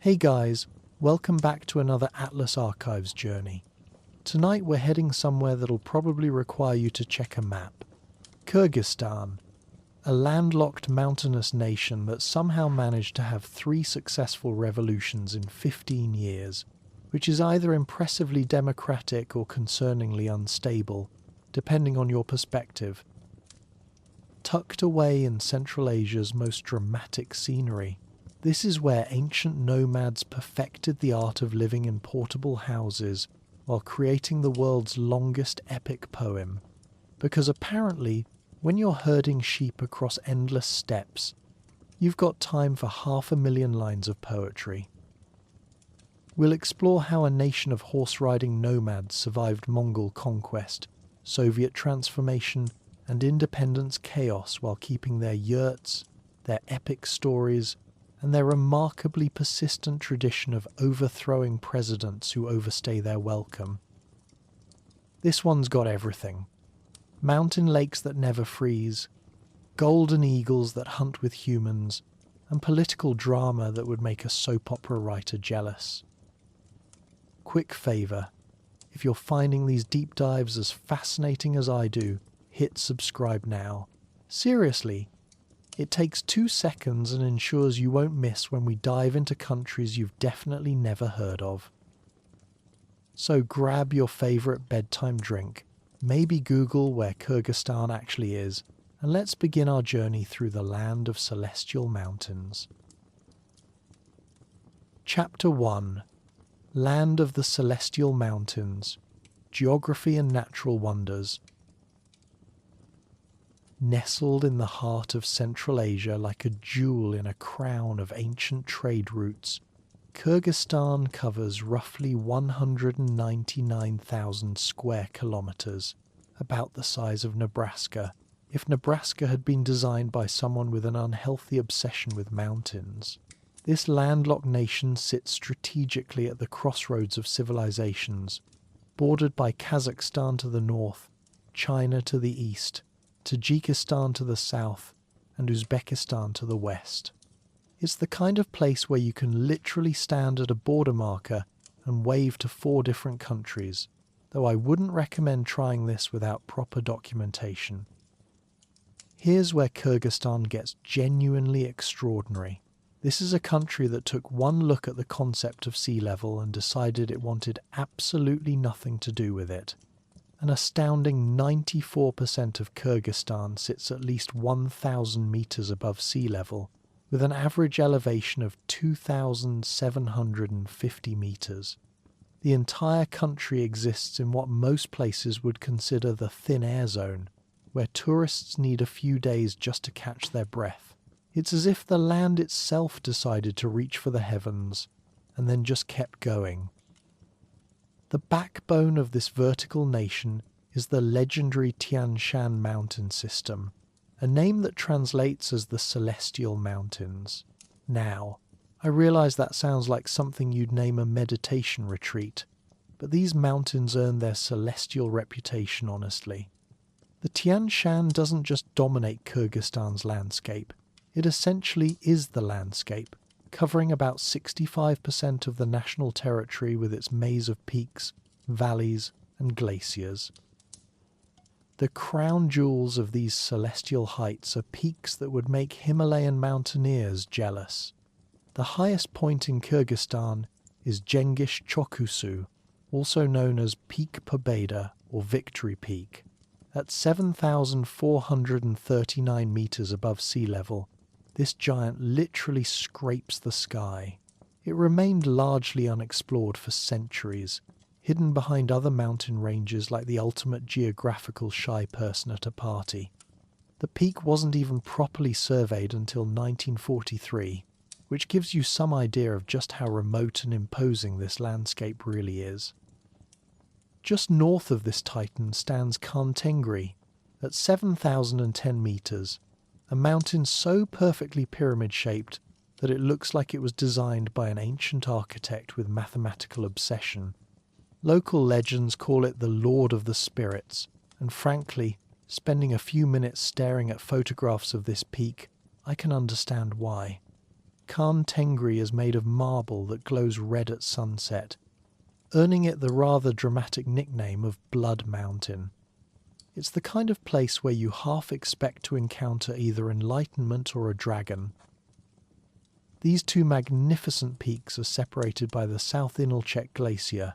Hey guys, welcome back to another Atlas Archives journey. Tonight we're heading somewhere that'll probably require you to check a map. Kyrgyzstan, a landlocked mountainous nation that somehow managed to have 3 successful revolutions in 15 years, which is either impressively democratic or concerningly unstable, depending on your perspective. Tucked away in Central Asia's most dramatic scenery, this is where ancient nomads perfected the art of living in portable houses while creating the world's longest epic poem. Because apparently, when you're herding sheep across endless steppes, you've got time for 500,000 lines of poetry. We'll explore how a nation of horse-riding nomads survived Mongol conquest, Soviet transformation, and independence chaos while keeping their yurts, their epic stories, and their remarkably persistent tradition of overthrowing presidents who overstay their welcome. This one's got everything. Mountain lakes that never freeze, golden eagles that hunt with humans, and political drama that would make a soap opera writer jealous. Quick favour, if you're finding these deep dives as fascinating as I do, hit subscribe now. Seriously, it takes 2 seconds and ensures you won't miss when we dive into countries you've definitely never heard of. So grab your favourite bedtime drink, maybe Google where Kyrgyzstan actually is, and let's begin our journey through the land of celestial mountains. Chapter 1: Land of the Celestial Mountains, Geography and Natural Wonders. Nestled in the heart of Central Asia like a jewel in a crown of ancient trade routes, Kyrgyzstan covers roughly 199,000 square kilometers, about the size of Nebraska, if Nebraska had been designed by someone with an unhealthy obsession with mountains. This landlocked nation sits strategically at the crossroads of civilizations, bordered by Kazakhstan to the north, China to the east, Tajikistan to the south, and Uzbekistan to the west. It's the kind of place where you can literally stand at a border marker and wave to 4 different countries, though I wouldn't recommend trying this without proper documentation. Here's where Kyrgyzstan gets genuinely extraordinary. This is a country that took one look at the concept of sea level and decided it wanted absolutely nothing to do with it. An astounding 94% of Kyrgyzstan sits at least 1,000 meters above sea level, with an average elevation of 2,750 meters. The entire country exists in what most places would consider the thin air zone, where tourists need a few days just to catch their breath. It's as if the land itself decided to reach for the heavens, and then just kept going. The backbone of this vertical nation is the legendary Tian Shan mountain system, a name that translates as the Celestial Mountains. Now, I realize that sounds like something you'd name a meditation retreat, but these mountains earn their celestial reputation honestly. The Tian Shan doesn't just dominate Kyrgyzstan's landscape, it essentially is the landscape, covering about 65% of the national territory with its maze of peaks, valleys, and glaciers. The crown jewels of these celestial heights are peaks that would make Himalayan mountaineers jealous. The highest point in Kyrgyzstan is Gengish Chokusu, also known as Peak Pobeda or Victory Peak. At 7,439 meters above sea level, this giant literally scrapes the sky. It remained largely unexplored for centuries, hidden behind other mountain ranges like the ultimate geographical shy person at a party. The peak wasn't even properly surveyed until 1943, which gives you some idea of just how remote and imposing this landscape really is. Just north of this titan stands Khan Tengri, at 7,010 meters, a mountain so perfectly pyramid-shaped that it looks like it was designed by an ancient architect with mathematical obsession. Local legends call it the Lord of the Spirits, and frankly, spending a few minutes staring at photographs of this peak, I can understand why. Khan Tengri is made of marble that glows red at sunset, earning it the rather dramatic nickname of Blood Mountain. It's the kind of place where you half expect to encounter either enlightenment or a dragon. These two magnificent peaks are separated by the South Inalchek Glacier,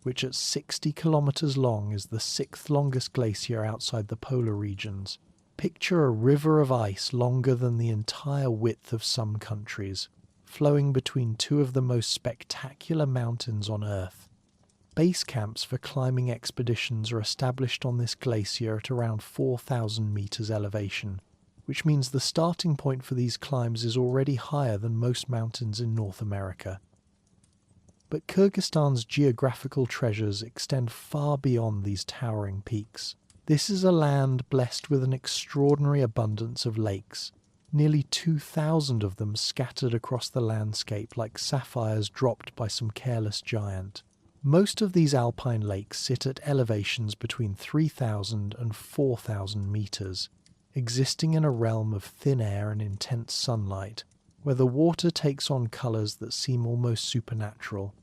which at 60 kilometers long is the sixth longest glacier outside the polar regions. Picture a river of ice longer than the entire width of some countries, flowing between two of the most spectacular mountains on Earth. Base camps for climbing expeditions are established on this glacier at around 4,000 meters elevation, which means the starting point for these climbs is already higher than most mountains in North America. But Kyrgyzstan's geographical treasures extend far beyond these towering peaks. This is a land blessed with an extraordinary abundance of lakes, nearly 2,000 of them scattered across the landscape like sapphires dropped by some careless giant. Most of these alpine lakes sit at elevations between 3,000 and 4,000 meters, existing in a realm of thin air and intense sunlight, where the water takes on colors that seem almost supernatural.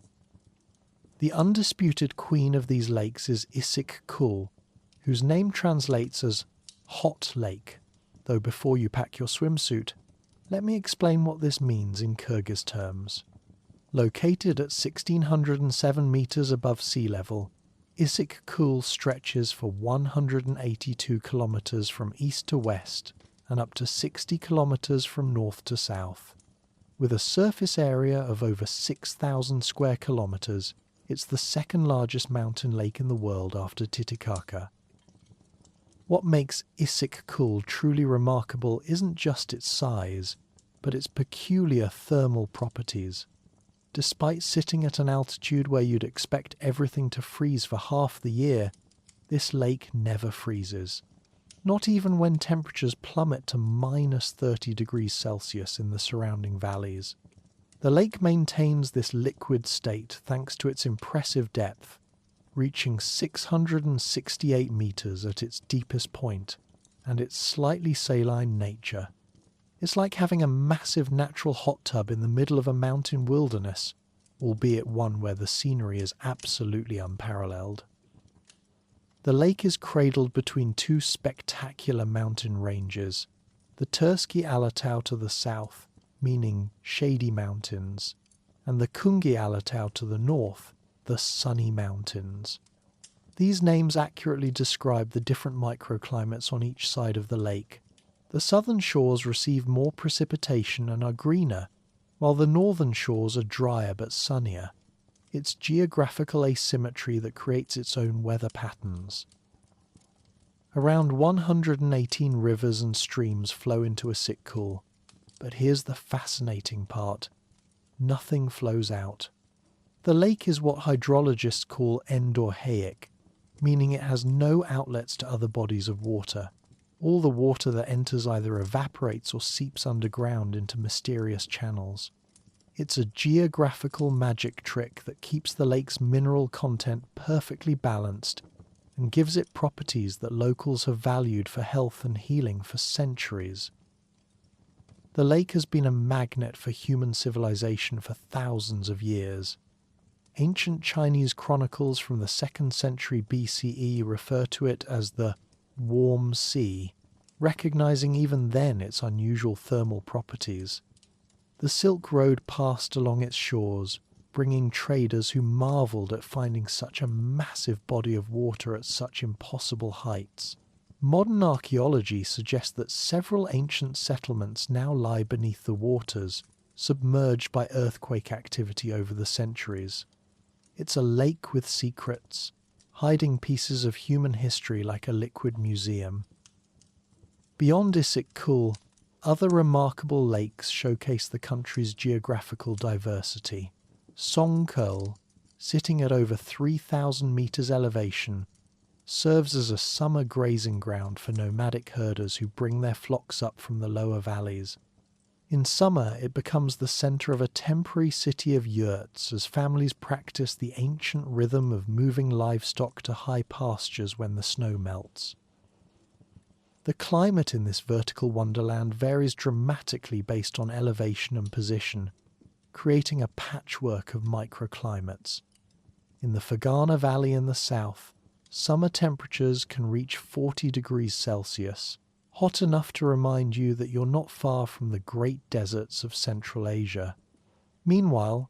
The undisputed queen of these lakes is Issyk-Kul, whose name translates as hot lake, though before you pack your swimsuit, let me explain what this means in Kyrgyz terms. Located at 1,607 meters above sea level, Issyk-Kul stretches for 182 kilometers from east to west and up to 60 kilometers from north to south. With a surface area of over 6,000 square kilometers, it's the second largest mountain lake in the world after Titicaca. What makes Issyk-Kul truly remarkable isn't just its size, but its peculiar thermal properties. Despite sitting at an altitude where you'd expect everything to freeze for half the year, this lake never freezes. Not even when temperatures plummet to minus 30 degrees Celsius in the surrounding valleys. The lake maintains this liquid state thanks to its impressive depth, reaching 668 meters at its deepest point, and its slightly saline nature. It's like having a massive natural hot tub in the middle of a mountain wilderness, albeit one where the scenery is absolutely unparalleled. The lake is cradled between two spectacular mountain ranges, the Tursky Alatau to the south, meaning shady mountains, and the Kungi Alatau to the north, the sunny mountains. These names accurately describe the different microclimates on each side of the lake. The southern shores receive more precipitation and are greener, while the northern shores are drier but sunnier. It's geographical asymmetry that creates its own weather patterns. Around 118 rivers and streams flow into Issyk-Kul, but here's the fascinating part. Nothing flows out. The lake is what hydrologists call endorheic, meaning it has no outlets to other bodies of water. All the water that enters either evaporates or seeps underground into mysterious channels. It's a geographical magic trick that keeps the lake's mineral content perfectly balanced and gives it properties that locals have valued for health and healing for centuries. The lake has been a magnet for human civilization for thousands of years. Ancient Chinese chronicles from the 2nd century BCE refer to it as the warm sea, recognizing even then its unusual thermal properties. The Silk Road passed along its shores, bringing traders who marveled at finding such a massive body of water at such impossible heights. Modern archaeology suggests that several ancient settlements now lie beneath the waters, submerged by earthquake activity over the centuries. It's a lake with secrets, hiding pieces of human history like a liquid museum. Beyond Issyk-Kul, other remarkable lakes showcase the country's geographical diversity. Songkhul, sitting at over 3,000 meters elevation, serves as a summer grazing ground for nomadic herders who bring their flocks up from the lower valleys. In summer, it becomes the center of a temporary city of yurts as families practice the ancient rhythm of moving livestock to high pastures when the snow melts. The climate in this vertical wonderland varies dramatically based on elevation and position, creating a patchwork of microclimates. In the Fergana Valley in the south, summer temperatures can reach 40 degrees Celsius, hot enough to remind you that you're not far from the great deserts of Central Asia. Meanwhile,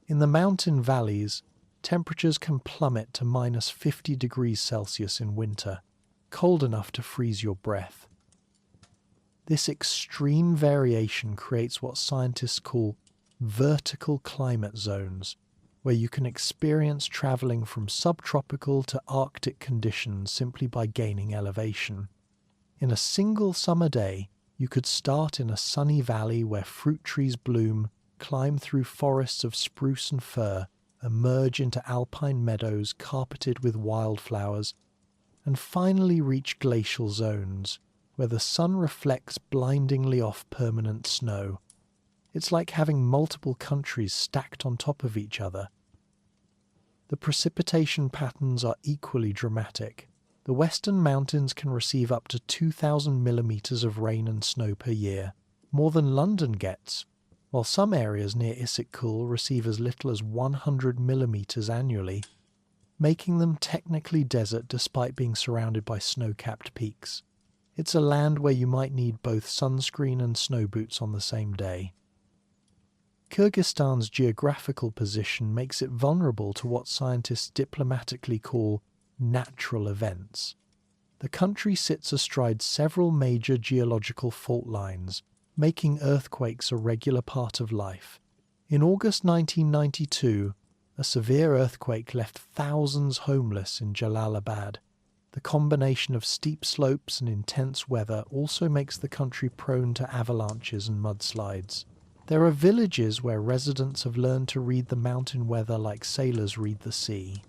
in the mountain valleys, temperatures can plummet to minus 50 degrees Celsius in winter, cold enough to freeze your breath. This extreme variation creates what scientists call vertical climate zones, where you can experience traveling from subtropical to Arctic conditions simply by gaining elevation. In a single summer day, you could start in a sunny valley where fruit trees bloom, climb through forests of spruce and fir, emerge into alpine meadows carpeted with wildflowers, and finally reach glacial zones, where the sun reflects blindingly off permanent snow. It's like having multiple countries stacked on top of each other. The precipitation patterns are equally dramatic. The western mountains can receive up to 2,000 millimeters of rain and snow per year, more than London gets, while some areas near Issyk-Kul receive as little as 100 millimeters annually, making them technically desert despite being surrounded by snow-capped peaks. It's a land where you might need both sunscreen and snow boots on the same day. Kyrgyzstan's geographical position makes it vulnerable to what scientists diplomatically call natural events. The country sits astride several major geological fault lines, making earthquakes a regular part of life. In August 1992, a severe earthquake left thousands homeless in Jalalabad. The combination of steep slopes and intense weather also makes the country prone to avalanches and mudslides. There are villages where residents have learned to read the mountain weather like sailors read the sea.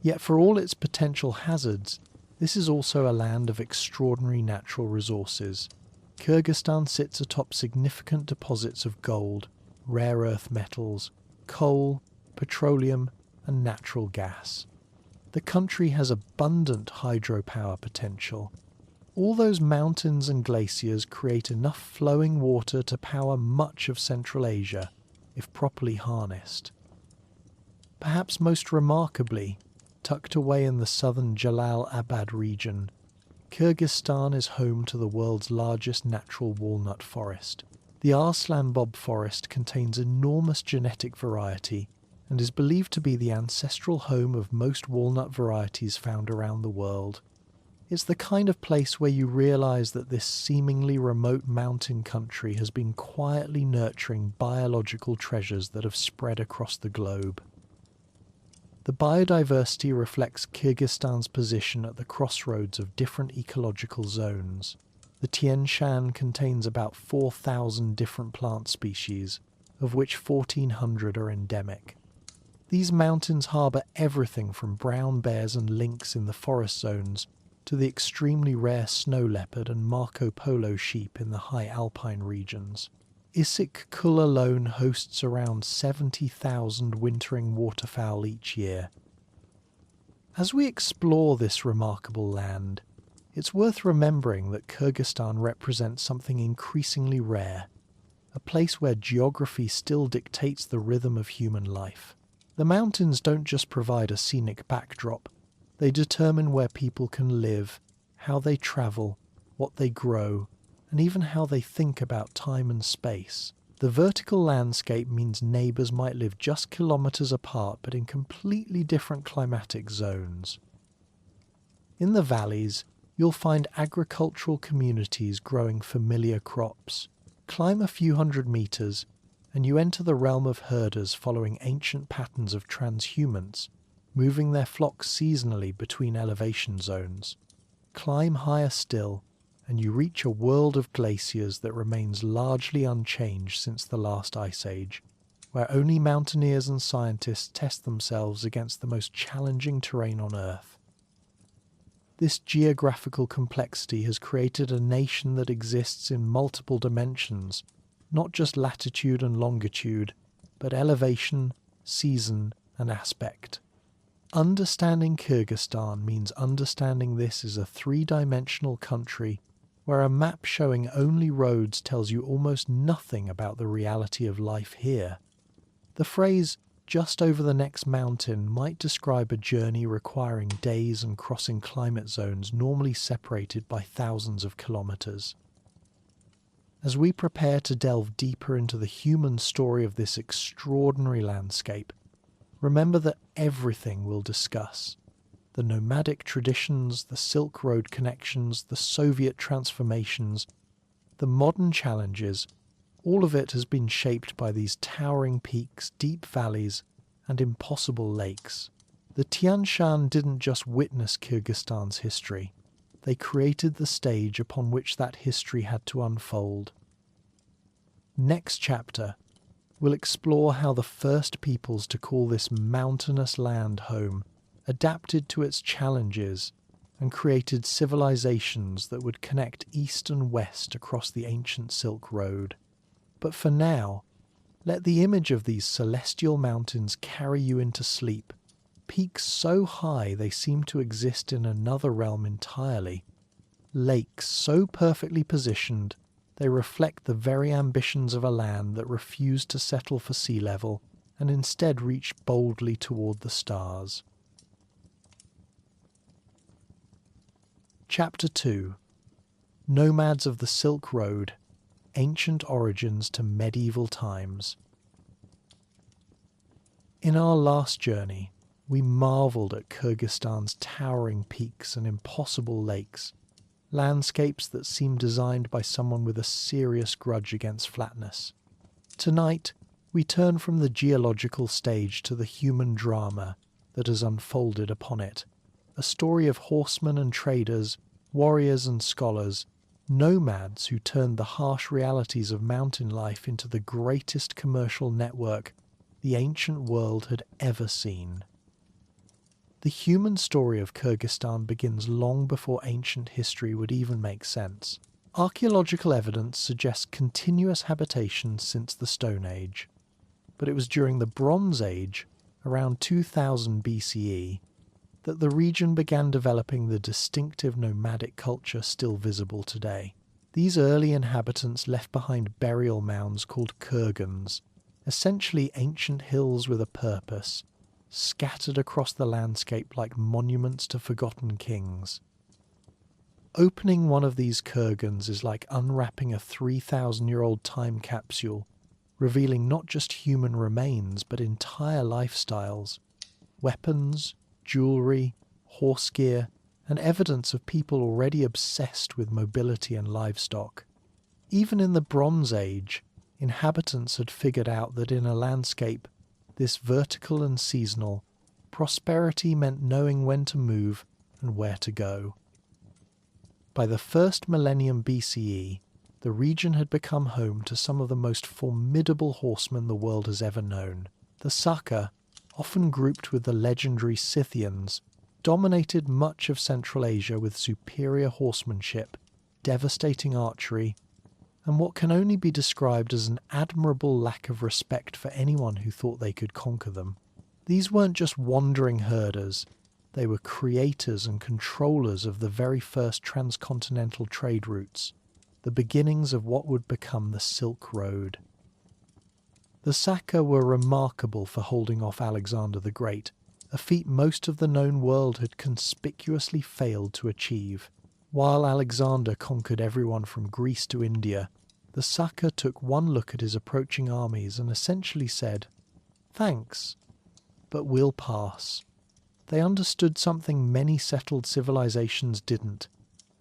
Yet for all its potential hazards, this is also a land of extraordinary natural resources. Kyrgyzstan sits atop significant deposits of gold, rare earth metals, coal, petroleum, and natural gas. The country has abundant hydropower potential. All those mountains and glaciers create enough flowing water to power much of Central Asia, if properly harnessed. Perhaps most remarkably, tucked away in the southern Jalalabad region, Kyrgyzstan is home to the world's largest natural walnut forest. The Arslan Bob forest contains enormous genetic variety and is believed to be the ancestral home of most walnut varieties found around the world. It's the kind of place where you realize that this seemingly remote mountain country has been quietly nurturing biological treasures that have spread across the globe. The biodiversity reflects Kyrgyzstan's position at the crossroads of different ecological zones. The Tian Shan contains about 4,000 different plant species, of which 1,400 are endemic. These mountains harbour everything from brown bears and lynx in the forest zones to the extremely rare snow leopard and Marco Polo sheep in the high alpine regions. Issyk-Kul alone hosts around 70,000 wintering waterfowl each year. As we explore this remarkable land, it's worth remembering that Kyrgyzstan represents something increasingly rare, a place where geography still dictates the rhythm of human life. The mountains don't just provide a scenic backdrop, they determine where people can live, how they travel, what they grow, and even how they think about time and space. The vertical landscape means neighbours might live just kilometres apart but in completely different climatic zones. In the valleys, you'll find agricultural communities growing familiar crops. Climb a few hundred metres, and you enter the realm of herders following ancient patterns of transhumance, moving their flocks seasonally between elevation zones. Climb higher still, and you reach a world of glaciers that remains largely unchanged since the last ice age, where only mountaineers and scientists test themselves against the most challenging terrain on Earth. This geographical complexity has created a nation that exists in multiple dimensions, not just latitude and longitude, but elevation, season, and aspect. Understanding Kyrgyzstan means understanding this is a three-dimensional country where a map showing only roads tells you almost nothing about the reality of life here. The phrase, "just over the next mountain," might describe a journey requiring days and crossing climate zones normally separated by thousands of kilometers. As we prepare to delve deeper into the human story of this extraordinary landscape, remember that everything we'll discuss, the nomadic traditions, the Silk Road connections, the Soviet transformations, the modern challenges, all of it has been shaped by these towering peaks, deep valleys, and impossible lakes. The Tian Shan didn't just witness Kyrgyzstan's history, they created the stage upon which that history had to unfold. Next chapter, we'll explore how the first peoples to call this mountainous land home adapted to its challenges and created civilizations that would connect east and west across the ancient Silk Road. But for now, let the image of these celestial mountains carry you into sleep, peaks so high they seem to exist in another realm entirely, lakes so perfectly positioned they reflect the very ambitions of a land that refused to settle for sea level and instead reached boldly toward the stars. Chapter 2: Nomads of the Silk Road, Ancient Origins to Medieval Times. In our last journey, we marvelled at Kyrgyzstan's towering peaks and impossible lakes, landscapes that seem designed by someone with a serious grudge against flatness. Tonight, we turn from the geological stage to the human drama that has unfolded upon it, a story of horsemen and traders, warriors and scholars, nomads who turned the harsh realities of mountain life into the greatest commercial network the ancient world had ever seen. The human story of Kyrgyzstan begins long before ancient history would even make sense. Archaeological evidence suggests continuous habitation since the Stone Age, but it was during the Bronze Age, around 2000 BCE, that the region began developing the distinctive nomadic culture still visible today. These early inhabitants left behind burial mounds called kurgans, essentially ancient hills with a purpose, scattered across the landscape like monuments to forgotten kings. Opening one of these kurgans is like unwrapping a 3,000-year-old time capsule, revealing not just human remains but entire lifestyles, weapons, jewellery, horse gear, and evidence of people already obsessed with mobility and livestock. Even in the Bronze Age, inhabitants had figured out that in a landscape this vertical and seasonal, prosperity meant knowing when to move and where to go. By the first millennium BCE, the region had become home to some of the most formidable horsemen the world has ever known. The Saka, often grouped with the legendary Scythians, dominated much of Central Asia with superior horsemanship, devastating archery, and what can only be described as an admirable lack of respect for anyone who thought they could conquer them. These weren't just wandering herders, they were creators and controllers of the very first transcontinental trade routes, the beginnings of what would become the Silk Road. The Saka were remarkable for holding off Alexander the Great, a feat most of the known world had conspicuously failed to achieve. While Alexander conquered everyone from Greece to India, the Saka took one look at his approaching armies and essentially said, "Thanks, but we'll pass." They understood something many settled civilizations didn't.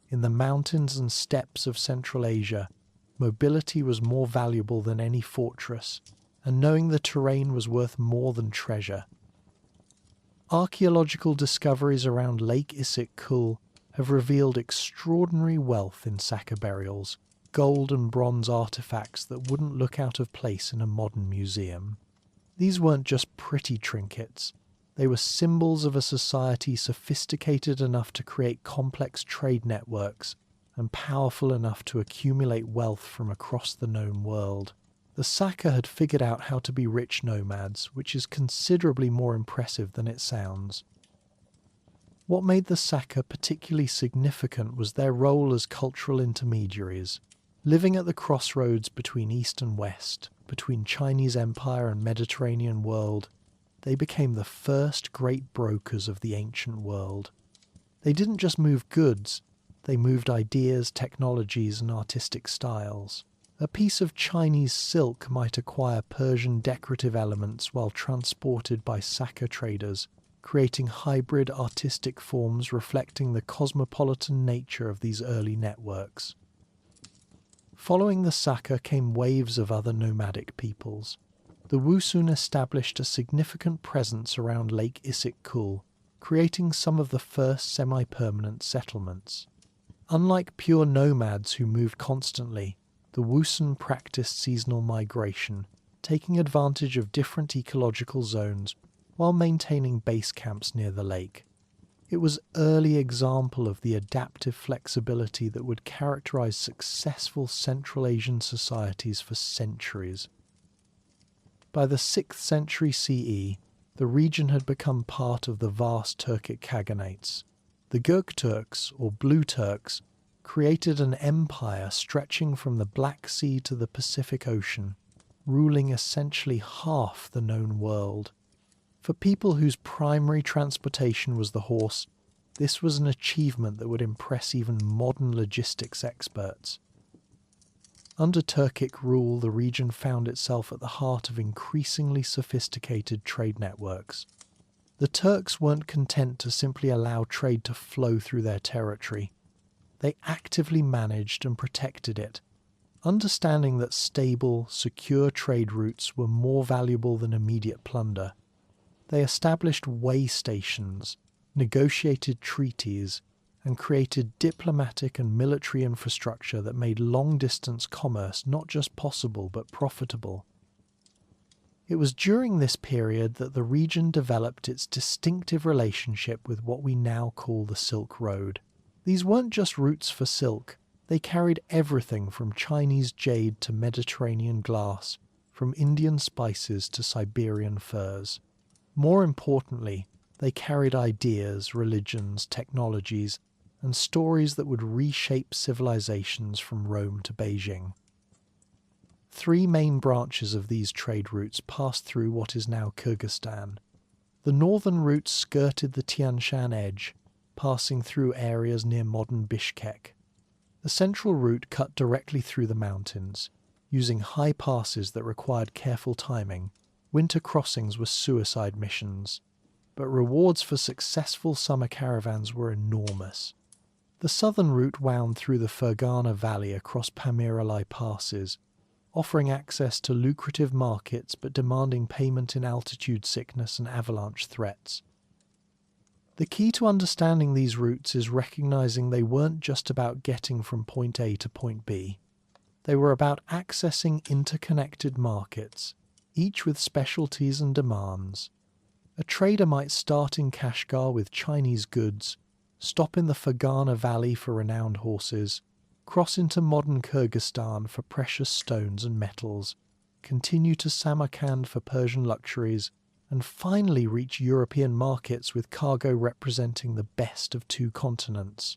In the mountains and steppes of Central Asia, mobility was more valuable than any fortress, and knowing the terrain was worth more than treasure. Archaeological discoveries around Lake Issyk-Kul have revealed extraordinary wealth in Saka burials, gold and bronze artifacts that wouldn't look out of place in a modern museum. These weren't just pretty trinkets, they were symbols of a society sophisticated enough to create complex trade networks and powerful enough to accumulate wealth from across the known world. The Saka had figured out how to be rich nomads, which is considerably more impressive than it sounds. What made the Saka particularly significant was their role as cultural intermediaries, living at the crossroads between East and West, between Chinese Empire and Mediterranean world. They became the first great brokers of the ancient world. They didn't just move goods, they moved ideas, technologies, and artistic styles. A piece of Chinese silk might acquire Persian decorative elements while transported by Saka traders, creating hybrid artistic forms reflecting the cosmopolitan nature of these early networks. Following the Saka came waves of other nomadic peoples. The Wusun established a significant presence around Lake Issyk-Kul, creating some of the first semi-permanent settlements. Unlike pure nomads who moved constantly, the Wusun practiced seasonal migration, taking advantage of different ecological zones while maintaining base camps near the lake. It was an early example of the adaptive flexibility that would characterize successful Central Asian societies for centuries. By the 6th century CE, the region had become part of the vast Turkic Khaganates. The Gökturks, or Blue Turks, created an empire stretching from the Black Sea to the Pacific Ocean, ruling essentially half the known world. For people whose primary transportation was the horse, this was an achievement that would impress even modern logistics experts. Under Turkic rule, the region found itself at the heart of increasingly sophisticated trade networks. The Turks weren't content to simply allow trade to flow through their territory. They actively managed and protected it, understanding that stable, secure trade routes were more valuable than immediate plunder. They established way stations, negotiated treaties, and created diplomatic and military infrastructure that made long-distance commerce not just possible but profitable. It was during this period that the region developed its distinctive relationship with what we now call the Silk Road. These weren't just routes for silk, they carried everything from Chinese jade to Mediterranean glass, from Indian spices to Siberian furs. More importantly, they carried ideas, religions, technologies, and stories that would reshape civilizations from Rome to Beijing. 3 main branches of these trade routes passed through what is now Kyrgyzstan. The northern route skirted the Tian Shan edge, passing through areas near modern Bishkek. The central route cut directly through the mountains, using high passes that required careful timing. Winter crossings were suicide missions, but rewards for successful summer caravans were enormous. The southern route wound through the Fergana Valley across Pamiralai passes, offering access to lucrative markets but demanding payment in altitude sickness and avalanche threats. The key to understanding these routes is recognizing they weren't just about getting from point A to point B. They were about accessing interconnected markets, each with specialties and demands. A trader might start in Kashgar with Chinese goods, stop in the Fergana Valley for renowned horses, cross into modern Kyrgyzstan for precious stones and metals, continue to Samarkand for Persian luxuries, and finally reach European markets with cargo representing the best of 2 continents.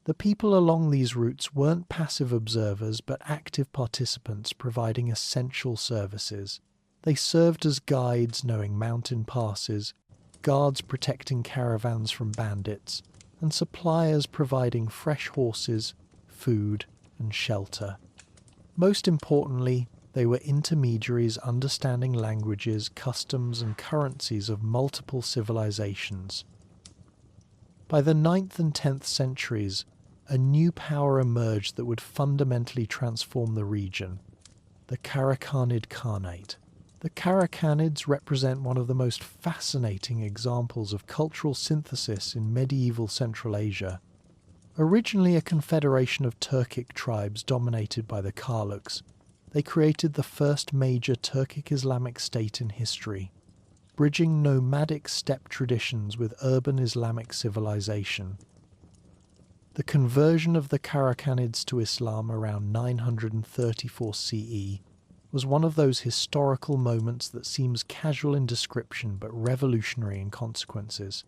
The people along these routes weren't passive observers but active participants providing essential services. They served as guides knowing mountain passes, guards protecting caravans from bandits, and suppliers providing fresh horses, food, and shelter. Most importantly, they were intermediaries understanding languages, customs, and currencies of multiple civilizations. By the 9th and 10th centuries, a new power emerged that would fundamentally transform the region: the Karakhanid Khanate. The Karakhanids represent one of the most fascinating examples of cultural synthesis in medieval Central Asia. Originally a confederation of Turkic tribes dominated by the Karluks, they created the first major Turkic Islamic state in history, bridging nomadic steppe traditions with urban Islamic civilization. The conversion of the Karakhanids to Islam around 934 CE was one of those historical moments that seems casual in description but revolutionary in consequences.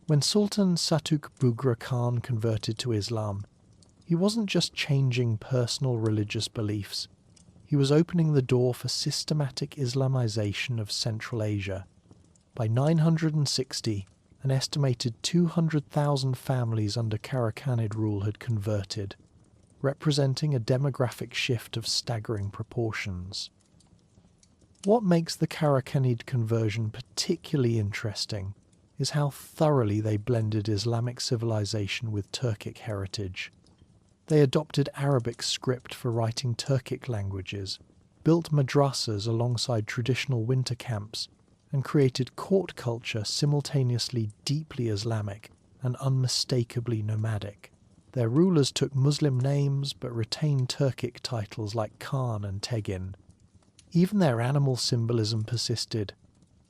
When Sultan Satuk Bugra Khan converted to Islam, he wasn't just changing personal religious beliefs, he was opening the door for systematic Islamization of Central Asia. By 960, an estimated 200,000 families under Karakhanid rule had converted, representing a demographic shift of staggering proportions. What makes the Karakhanid conversion particularly interesting is how thoroughly they blended Islamic civilization with Turkic heritage. They adopted Arabic script for writing Turkic languages, built madrasas alongside traditional winter camps, and created court culture simultaneously deeply Islamic and unmistakably nomadic. Their rulers took Muslim names but retained Turkic titles like Khan and Tegin. Even their animal symbolism persisted: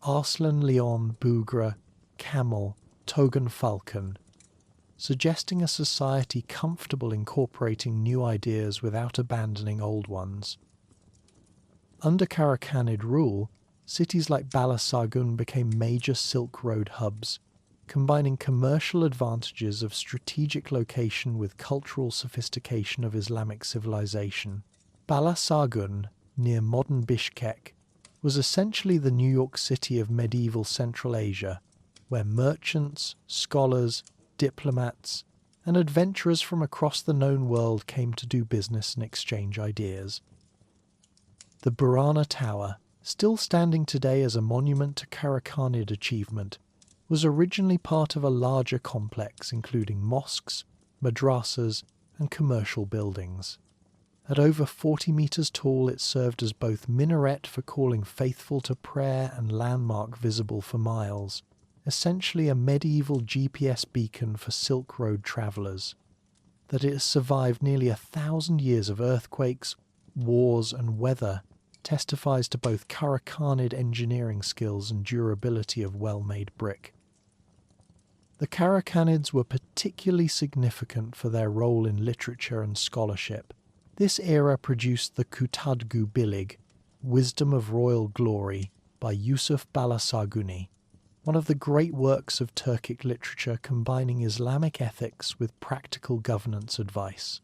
arslan, lion, bugra, camel, togan, falcon, suggesting a society comfortable incorporating new ideas without abandoning old ones. Under Karakhanid rule, cities like Balasagun became major Silk Road hubs, combining commercial advantages of strategic location with cultural sophistication of Islamic civilization. Balasagun, near modern Bishkek, was essentially the New York City of medieval Central Asia, where merchants, scholars, diplomats, and adventurers from across the known world came to do business and exchange ideas. The Burana Tower, still standing today as a monument to Karakhanid achievement, was originally part of a larger complex including mosques, madrasas, and commercial buildings. At over 40 meters tall, it served as both minaret for calling faithful to prayer and landmark visible for miles, essentially a medieval GPS beacon for Silk Road travelers. That it has survived nearly 1,000 years of earthquakes, wars, and weather testifies to both Karakhanid engineering skills and durability of well-made brick. The Karakhanids were particularly significant for their role in literature and scholarship. This era produced the Kutadgu Bilig, Wisdom of Royal Glory, by Yusuf Balasaguni, one of the great works of Turkic literature combining Islamic ethics with practical governance advice.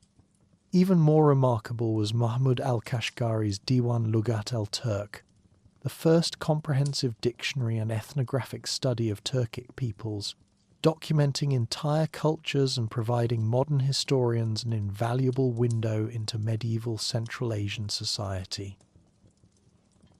Even more remarkable was Mahmud al-Kashgari's Diwan Lugat al-Turk, the first comprehensive dictionary and ethnographic study of Turkic peoples, documenting entire cultures and providing modern historians an invaluable window into medieval Central Asian society.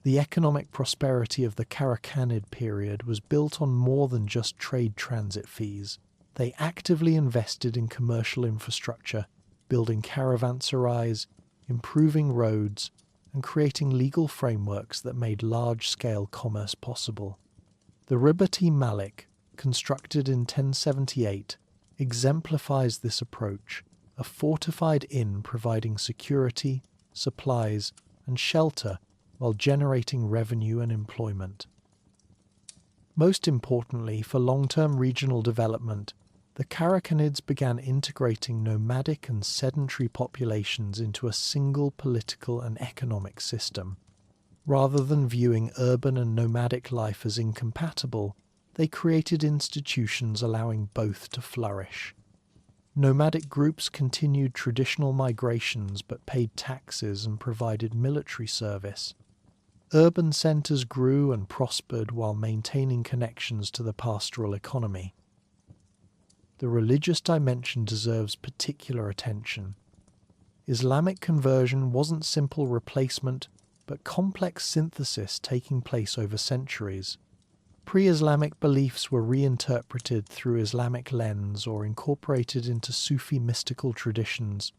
The economic prosperity of the Karakhanid period was built on more than just trade transit fees. They actively invested in commercial infrastructure, building caravanserais, improving roads, and creating legal frameworks that made large-scale commerce possible. The Ribati Malik, constructed in 1078, exemplifies this approach, a fortified inn providing security, supplies, and shelter while generating revenue and employment. Most importantly, for long-term regional development, the Karakhanids began integrating nomadic and sedentary populations into a single political and economic system. Rather than viewing urban and nomadic life as incompatible, they created institutions allowing both to flourish. Nomadic groups continued traditional migrations but paid taxes and provided military service. Urban centres grew and prospered while maintaining connections to the pastoral economy. The religious dimension deserves particular attention. Islamic conversion wasn't simple replacement, but complex synthesis taking place over centuries. Pre-Islamic beliefs were reinterpreted through Islamic lens or incorporated into Sufi mystical traditions,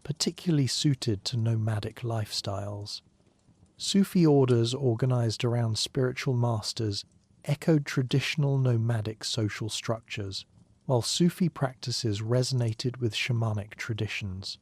particularly suited to nomadic lifestyles. Sufi orders organized around spiritual masters echoed traditional nomadic social structures, while Sufi practices resonated with shamanic traditions.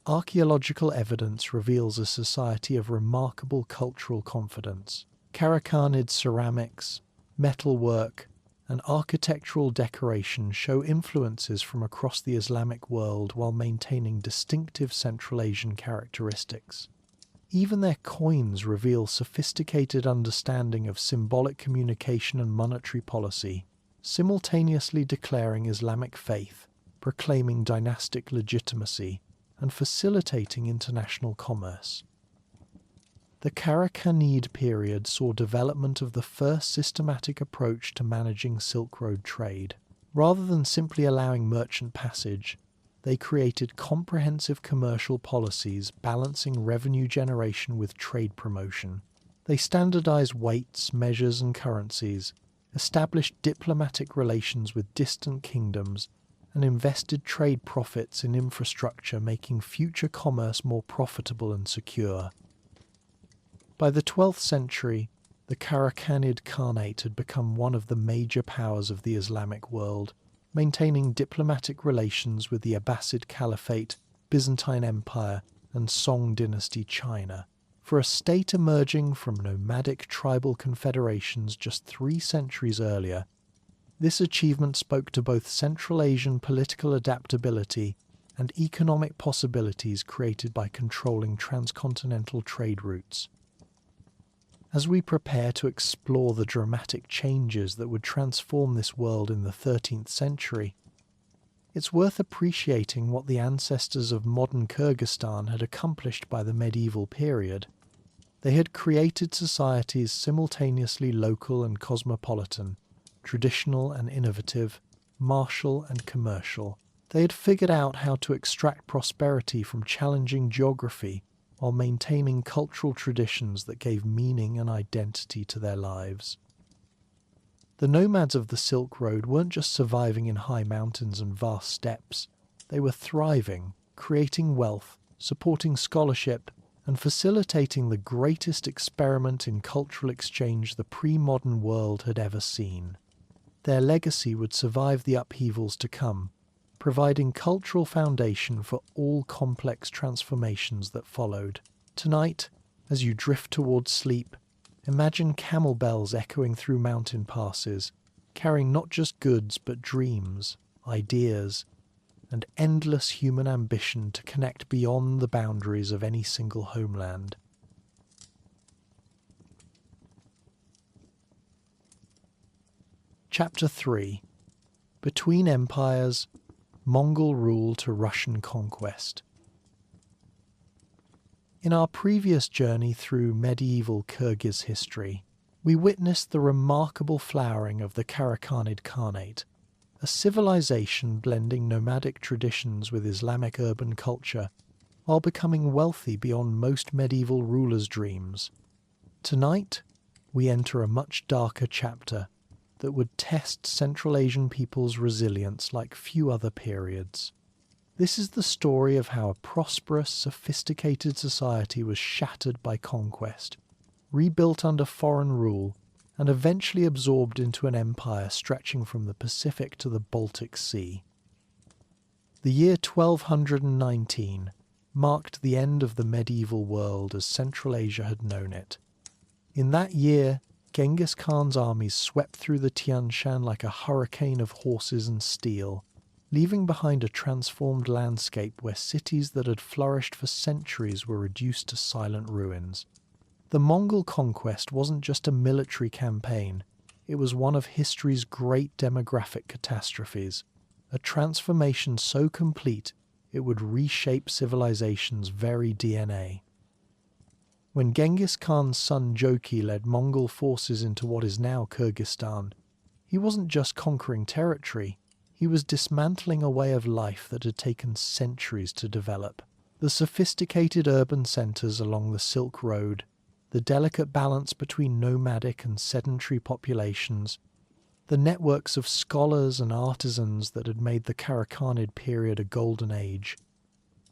Archaeological evidence reveals a society of remarkable cultural confidence. Karakhanid ceramics, metalwork, and architectural decoration show influences from across the Islamic world while maintaining distinctive Central Asian characteristics. Even their coins reveal sophisticated understanding of symbolic communication and monetary policy, simultaneously declaring Islamic faith, proclaiming dynastic legitimacy, and facilitating international commerce. The Karakhanid period saw development of the first systematic approach to managing Silk Road trade. Rather than simply allowing merchant passage, they created comprehensive commercial policies balancing revenue generation with trade promotion. They standardized weights, measures, and currencies, established diplomatic relations with distant kingdoms, and invested trade profits in infrastructure, making future commerce more profitable and secure. By the 12th century, the Karakhanid Khanate had become one of the major powers of the Islamic world, maintaining diplomatic relations with the Abbasid Caliphate, Byzantine Empire, and Song dynasty China. For a state emerging from nomadic tribal confederations just 3 centuries earlier, this achievement spoke to both Central Asian political adaptability and economic possibilities created by controlling transcontinental trade routes. As we prepare to explore the dramatic changes that would transform this world in the 13th century, it's worth appreciating what the ancestors of modern Kyrgyzstan had accomplished by the medieval period. They had created societies simultaneously local and cosmopolitan, traditional and innovative, martial and commercial. They had figured out how to extract prosperity from challenging geography while maintaining cultural traditions that gave meaning and identity to their lives. The nomads of the Silk Road weren't just surviving in high mountains and vast steppes, they were thriving, creating wealth, supporting scholarship, and facilitating the greatest experiment in cultural exchange the pre-modern world had ever seen. Their legacy would survive the upheavals to come, providing cultural foundation for all complex transformations that followed. Tonight, as you drift towards sleep, imagine camel bells echoing through mountain passes, carrying not just goods but dreams, ideas, and endless human ambition to connect beyond the boundaries of any single homeland. Chapter 3: Between Empires, Mongol Rule to Russian Conquest. In our previous journey through medieval Kyrgyz history, we witnessed the remarkable flowering of the Karakhanid Khanate, a civilization blending nomadic traditions with Islamic urban culture, while becoming wealthy beyond most medieval rulers' dreams. Tonight, we enter a much darker chapter that would test Central Asian people's resilience like few other periods. This is the story of how a prosperous, sophisticated society was shattered by conquest, rebuilt under foreign rule, and eventually absorbed into an empire stretching from the Pacific to the Baltic Sea. The year 1219 marked the end of the medieval world as Central Asia had known it. In that year, Genghis Khan's armies swept through the Tian Shan like a hurricane of horses and steel, leaving behind a transformed landscape where cities that had flourished for centuries were reduced to silent ruins. The Mongol conquest wasn't just a military campaign, it was one of history's great demographic catastrophes, a transformation so complete it would reshape civilization's very DNA. When Genghis Khan's son Joki led Mongol forces into what is now Kyrgyzstan, he wasn't just conquering territory, he was dismantling a way of life that had taken centuries to develop. The sophisticated urban centers along the Silk Road, the delicate balance between nomadic and sedentary populations, the networks of scholars and artisans that had made the Karakhanid period a golden age,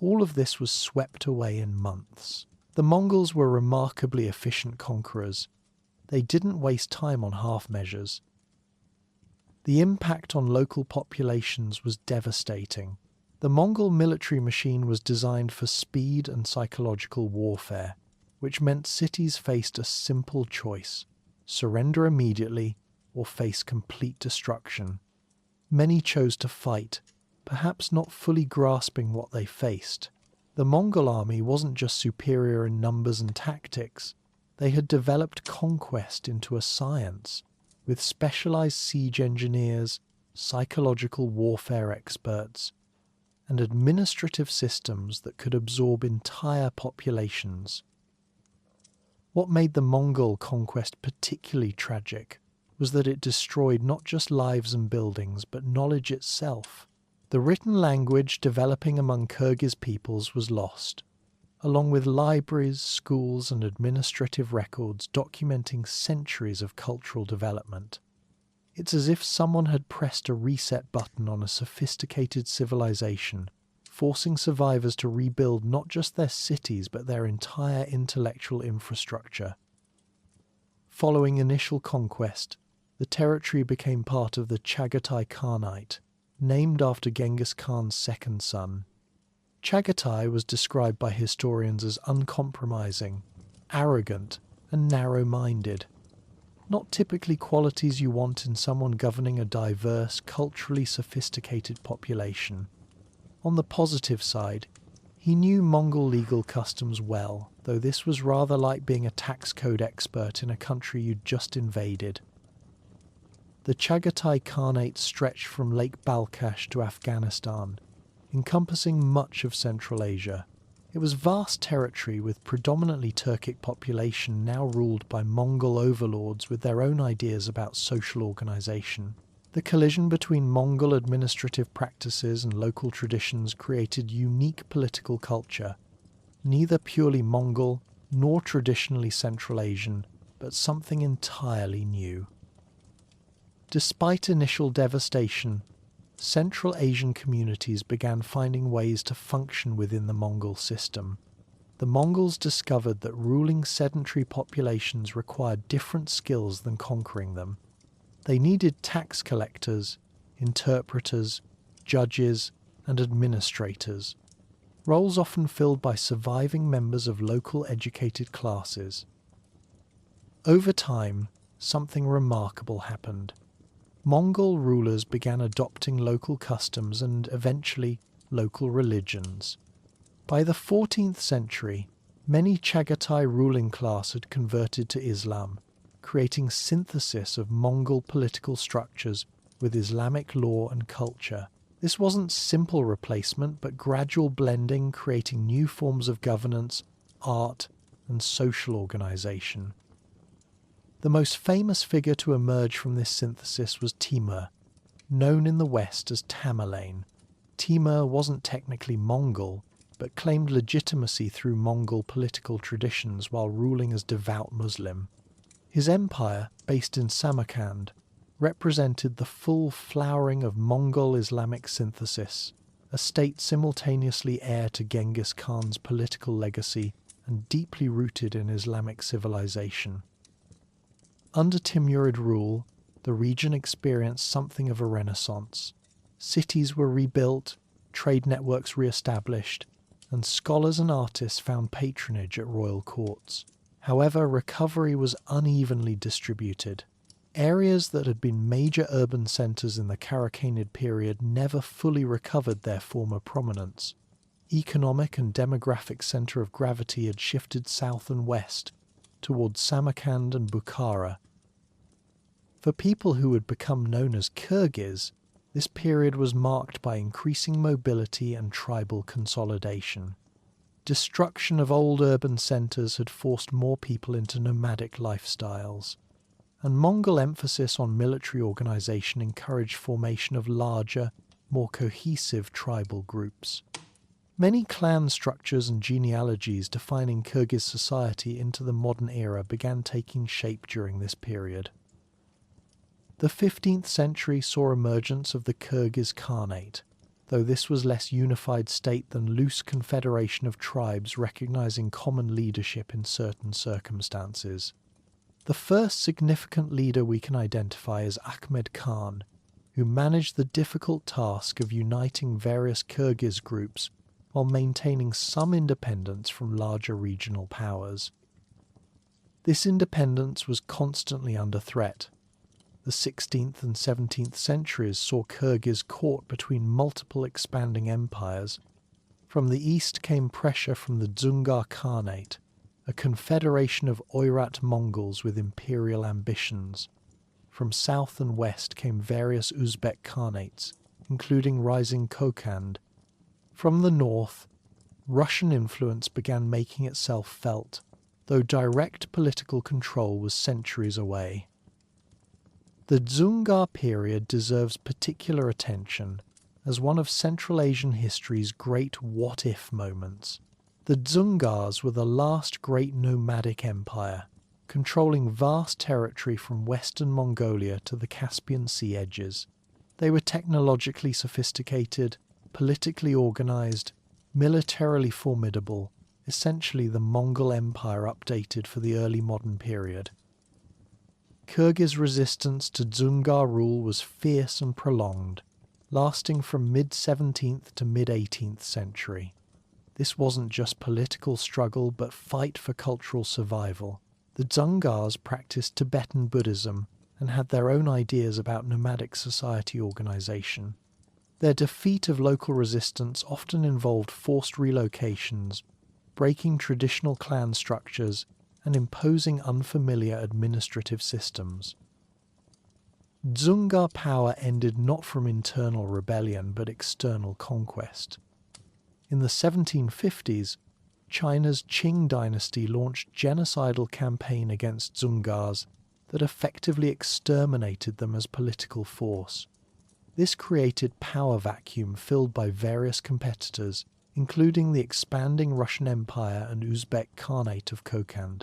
all of this was swept away in months. The Mongols were remarkably efficient conquerors. They didn't waste time on half measures. The impact on local populations was devastating. The Mongol military machine was designed for speed and psychological warfare, which meant cities faced a simple choice: surrender immediately or face complete destruction. Many chose to fight, perhaps not fully grasping what they faced. The Mongol army wasn't just superior in numbers and tactics, they had developed conquest into a science. with specialized siege engineers, psychological warfare experts, and administrative systems that could absorb entire populations. What made the Mongol conquest particularly tragic was that it destroyed not just lives and buildings, but knowledge itself. The written language developing among Kyrgyz peoples was lost, along with libraries, schools, and administrative records documenting centuries of cultural development. It's as if someone had pressed a reset button on a sophisticated civilization, forcing survivors to rebuild not just their cities but their entire intellectual infrastructure. Following initial conquest, the territory became part of the Chagatai Khanate, named after Genghis Khan's second son. Chagatai was described by historians as uncompromising, arrogant, and narrow-minded. Not typically qualities you want in someone governing a diverse, culturally sophisticated population. On the positive side, he knew Mongol legal customs well, though this was rather like being a tax code expert in a country you'd just invaded. The Chagatai Khanate stretched from Lake Balkhash to Afghanistan, encompassing much of Central Asia. It was vast territory with predominantly Turkic population now ruled by Mongol overlords with their own ideas about social organization. The collision between Mongol administrative practices and local traditions created unique political culture, neither purely Mongol nor traditionally Central Asian, but something entirely new. Despite initial devastation, Central Asian communities began finding ways to function within the Mongol system. The Mongols discovered that ruling sedentary populations required different skills than conquering them. They needed tax collectors, interpreters, judges, and administrators, roles often filled by surviving members of local educated classes. Over time, something remarkable happened. Mongol rulers began adopting local customs and, eventually, local religions. By the 14th century, many Chagatai ruling class had converted to Islam, creating synthesis of Mongol political structures with Islamic law and culture. This wasn't simple replacement, but gradual blending, creating new forms of governance, art, and social organization. The most famous figure to emerge from this synthesis was Timur, known in the West as Tamerlane. Timur wasn't technically Mongol, but claimed legitimacy through Mongol political traditions while ruling as devout Muslim. His empire, based in Samarkand, represented the full flowering of Mongol Islamic synthesis, a state simultaneously heir to Genghis Khan's political legacy and deeply rooted in Islamic civilization. Under Timurid rule, the region experienced something of a renaissance. Cities were rebuilt, trade networks re-established, and scholars and artists found patronage at royal courts. However, recovery was unevenly distributed. Areas that had been major urban centres in the Karakhanid period never fully recovered their former prominence. Economic and demographic centre of gravity had shifted south and west, towards Samarkand and Bukhara. For people who had become known as Kyrgyz, this period was marked by increasing mobility and tribal consolidation. Destruction of old urban centres had forced more people into nomadic lifestyles, and Mongol emphasis on military organisation encouraged formation of larger, more cohesive tribal groups. Many clan structures and genealogies defining Kyrgyz society into the modern era began taking shape during this period. The 15th century saw emergence of the Kyrgyz Khanate, though this was less unified state than loose confederation of tribes recognizing common leadership in certain circumstances. The first significant leader we can identify is Ahmed Khan, who managed the difficult task of uniting various Kyrgyz groups while maintaining some independence from larger regional powers. This independence was constantly under threat. The 16th and 17th centuries saw Kyrgyz caught between multiple expanding empires. From the east came pressure from the Dzungar Khanate, a confederation of Oirat Mongols with imperial ambitions. from south and west came various Uzbek Khanates, including rising Kokand. From the north, Russian influence began making itself felt, though direct political control was centuries away. The Dzungar period deserves particular attention as one of Central Asian history's great what-if moments. The Dzungars were the last great nomadic empire, controlling vast territory from western Mongolia to the Caspian Sea edges. They were technologically sophisticated, politically organized, militarily formidable, essentially the Mongol Empire updated for the early modern period. Kyrgyz resistance to Dzungar rule was fierce and prolonged, lasting from mid-17th to mid-18th century. This wasn't just political struggle but fight for cultural survival. The Dzungars practiced Tibetan Buddhism and had their own ideas about nomadic society organization. Their defeat of local resistance often involved forced relocations, breaking traditional clan structures, and imposing unfamiliar administrative systems. Dzungar power ended not from internal rebellion but external conquest. In the 1750s, China's Qing dynasty launched genocidal campaign against Dzungars that effectively exterminated them as political force. This created power vacuum filled by various competitors, including the expanding Russian Empire and Uzbek Khanate of Kokand.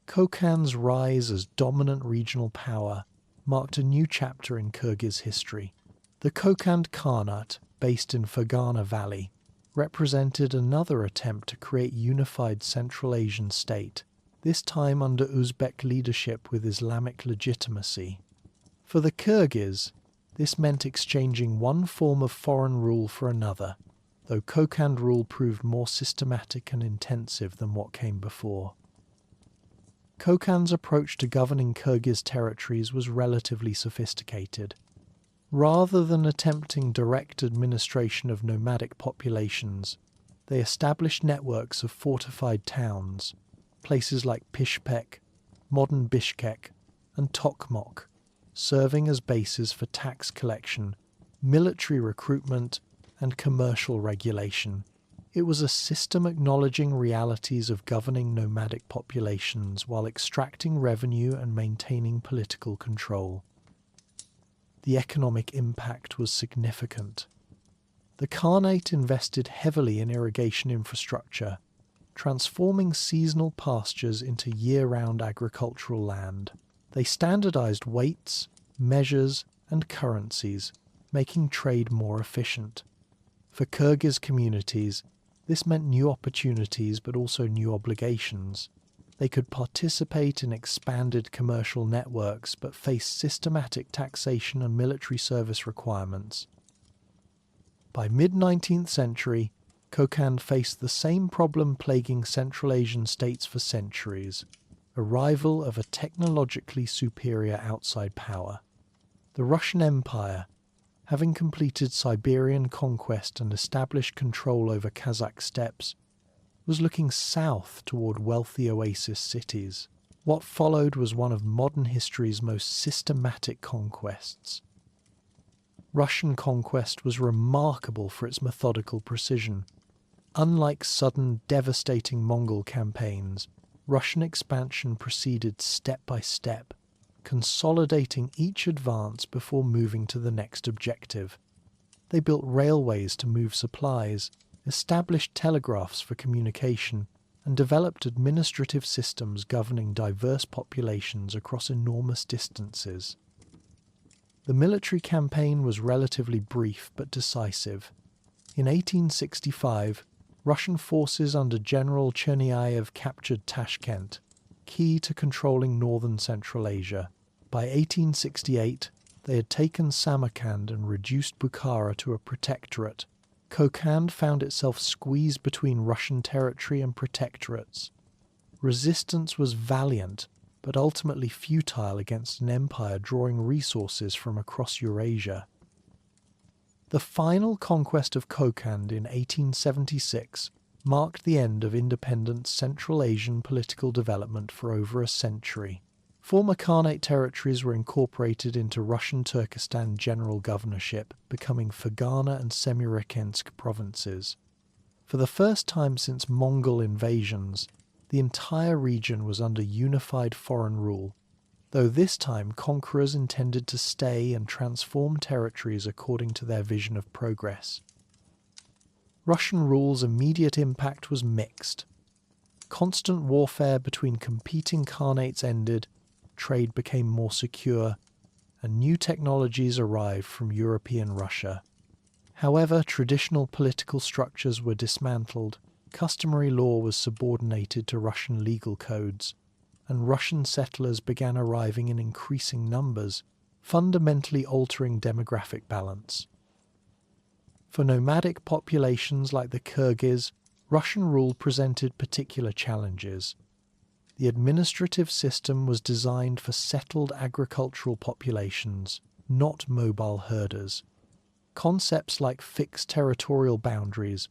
Kokand's rise as dominant regional power marked a new chapter in Kyrgyz history. The Kokand Khanate, based in Fergana Valley, represented another attempt to create unified Central Asian state, this time under Uzbek leadership with Islamic legitimacy. For the Kyrgyz, this meant exchanging one form of foreign rule for another, though Kokand rule proved more systematic and intensive than what came before. Kokand's approach to governing Kyrgyz territories was relatively sophisticated. Rather than attempting direct administration of nomadic populations, they established networks of fortified towns, places like Pishpek, modern Bishkek, and Tokmok, serving as bases for tax collection, military recruitment, and commercial regulation. It was a system acknowledging realities of governing nomadic populations while extracting revenue and maintaining political control. The economic impact was significant. The Khanate invested heavily in irrigation infrastructure, transforming seasonal pastures into year-round agricultural land. They standardized weights, measures, and currencies, making trade more efficient. For Kyrgyz communities, this meant new opportunities but also new obligations. They could participate in expanded commercial networks but faced systematic taxation and military service requirements. By mid-19th century, Kokand faced the same problem plaguing Central Asian states for centuries: arrival of a technologically superior outside power. The Russian Empire, having completed Siberian conquest and established control over Kazakh steppes, was looking south toward wealthy oasis cities. What followed was one of modern history's most systematic conquests. Russian conquest was remarkable for its methodical precision. Unlike sudden, devastating Mongol campaigns, Russian expansion proceeded step by step, consolidating each advance before moving to the next objective. They built railways to move supplies, established telegraphs for communication, and developed administrative systems governing diverse populations across enormous distances. The military campaign was relatively brief but decisive. In 1865, Russian forces under General Chernyayev captured Tashkent, key to controlling northern Central Asia. By 1868, they had taken Samarkand and reduced Bukhara to a protectorate. Kokand found itself squeezed between Russian territory and protectorates. Resistance was valiant, but ultimately futile against an empire drawing resources from across Eurasia. The final conquest of Kokand in 1876 marked the end of independent Central Asian political development for over a century. Former Khanate territories were incorporated into Russian Turkestan general governorship, becoming Fergana and Semirakensk provinces. For the first time since Mongol invasions, the entire region was under unified foreign rule, though this time conquerors intended to stay and transform territories according to their vision of progress. Russian rule's immediate impact was mixed. Constant warfare between competing khanates ended, trade became more secure, and new technologies arrived from European Russia. However, traditional political structures were dismantled, customary law was subordinated to Russian legal codes, and Russian settlers began arriving in increasing numbers, fundamentally altering demographic balance. For nomadic populations like the Kyrgyz, Russian rule presented particular challenges. The administrative system was designed for settled agricultural populations, not mobile herders. Concepts like fixed territorial boundaries,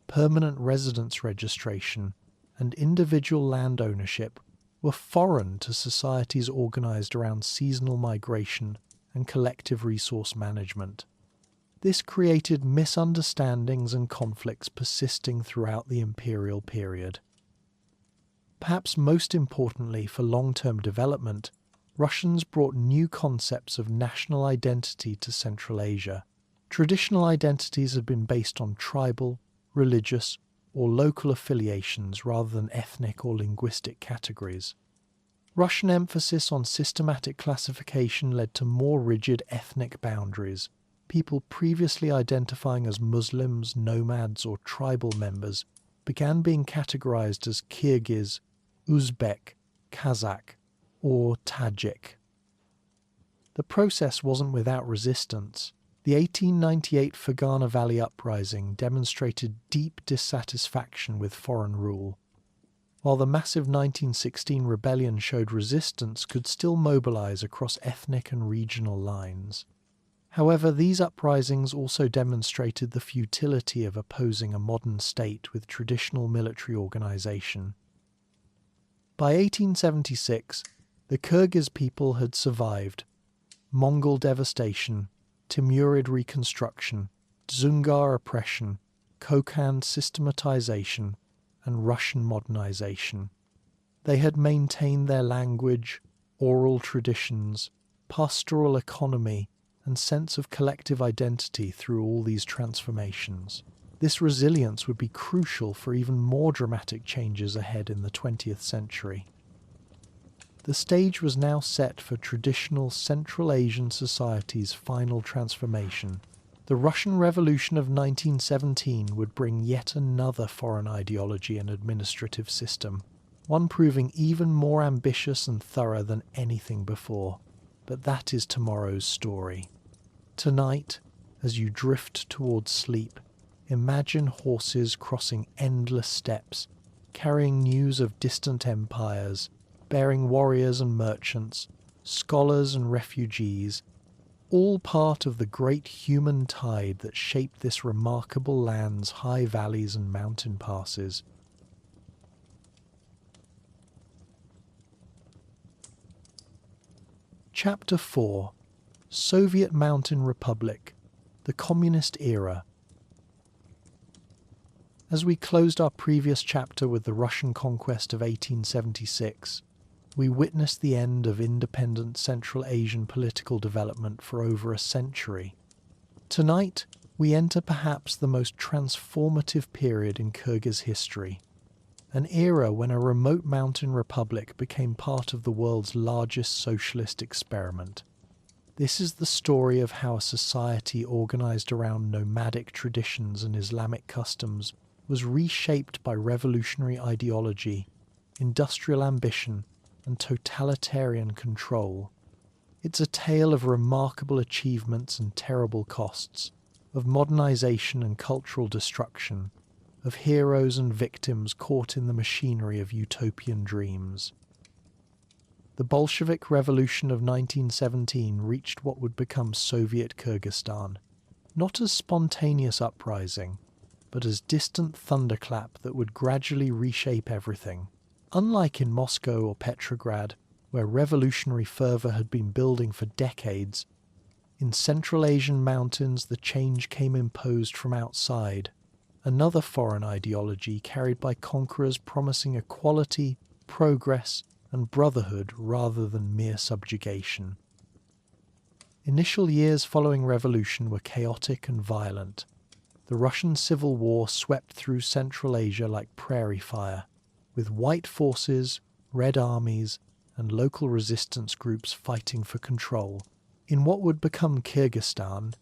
permanent residence registration, and individual land ownership were foreign to societies organized around seasonal migration and collective resource management. This created misunderstandings and conflicts persisting throughout the imperial period. Perhaps most importantly for long-term development, Russians brought new concepts of national identity to Central Asia. Traditional identities had been based on tribal, religious, or local affiliations rather than ethnic or linguistic categories. Russian emphasis on systematic classification led to more rigid ethnic boundaries. People previously identifying as Muslims, nomads, or tribal members began being categorized as Kyrgyz, Uzbek, Kazakh, or Tajik. The process wasn't without resistance. The 1898 Fergana Valley Uprising demonstrated deep dissatisfaction with foreign rule. While the massive 1916 rebellion showed resistance could still mobilize across ethnic and regional lines. However, these uprisings also demonstrated the futility of opposing a modern state with traditional military organization. By 1876, the Kyrgyz people had survived Mongol devastation, Timurid reconstruction, Dzungar oppression, Kokand systematization, and Russian modernization. They had maintained their language, oral traditions, pastoral economy, and sense of collective identity through all these transformations. This resilience would be crucial for even more dramatic changes ahead in the 20th century. The stage was now set for traditional Central Asian society's final transformation. The Russian Revolution of 1917 would bring yet another foreign ideology and administrative system, one proving even more ambitious and thorough than anything before. But that is tomorrow's story. Tonight, as you drift towards sleep, imagine horses crossing endless steppes, carrying news of distant empires, bearing warriors and merchants, scholars and refugees, all part of the great human tide that shaped this remarkable land's high valleys and mountain passes. Chapter 4: Soviet Mountain Republic, the Communist Era. As we closed our previous chapter with the Russian conquest of 1876, we witnessed the end of independent Central Asian political development for over a century. Tonight, we enter perhaps the most transformative period in Kyrgyz history, an era when a remote mountain republic became part of the world's largest socialist experiment. This is the story of how a society organized around nomadic traditions and Islamic customs was reshaped by revolutionary ideology, industrial ambition, and totalitarian control. It's a tale of remarkable achievements and terrible costs, of modernization and cultural destruction, of heroes and victims caught in the machinery of utopian dreams. The Bolshevik Revolution of 1917 reached what would become Soviet Kyrgyzstan, not as spontaneous uprising, but as distant thunderclap that would gradually reshape everything. Unlike in Moscow or Petrograd, where revolutionary fervour had been building for decades. In Central Asian mountains, the change came imposed from outside, another foreign ideology carried by conquerors promising equality, progress, and brotherhood rather than mere subjugation. Initial years following revolution were chaotic and violent. The Russian Civil War swept through Central Asia like prairie fire, with white forces, red armies, and local resistance groups fighting for control. In what would become Kyrgyzstan,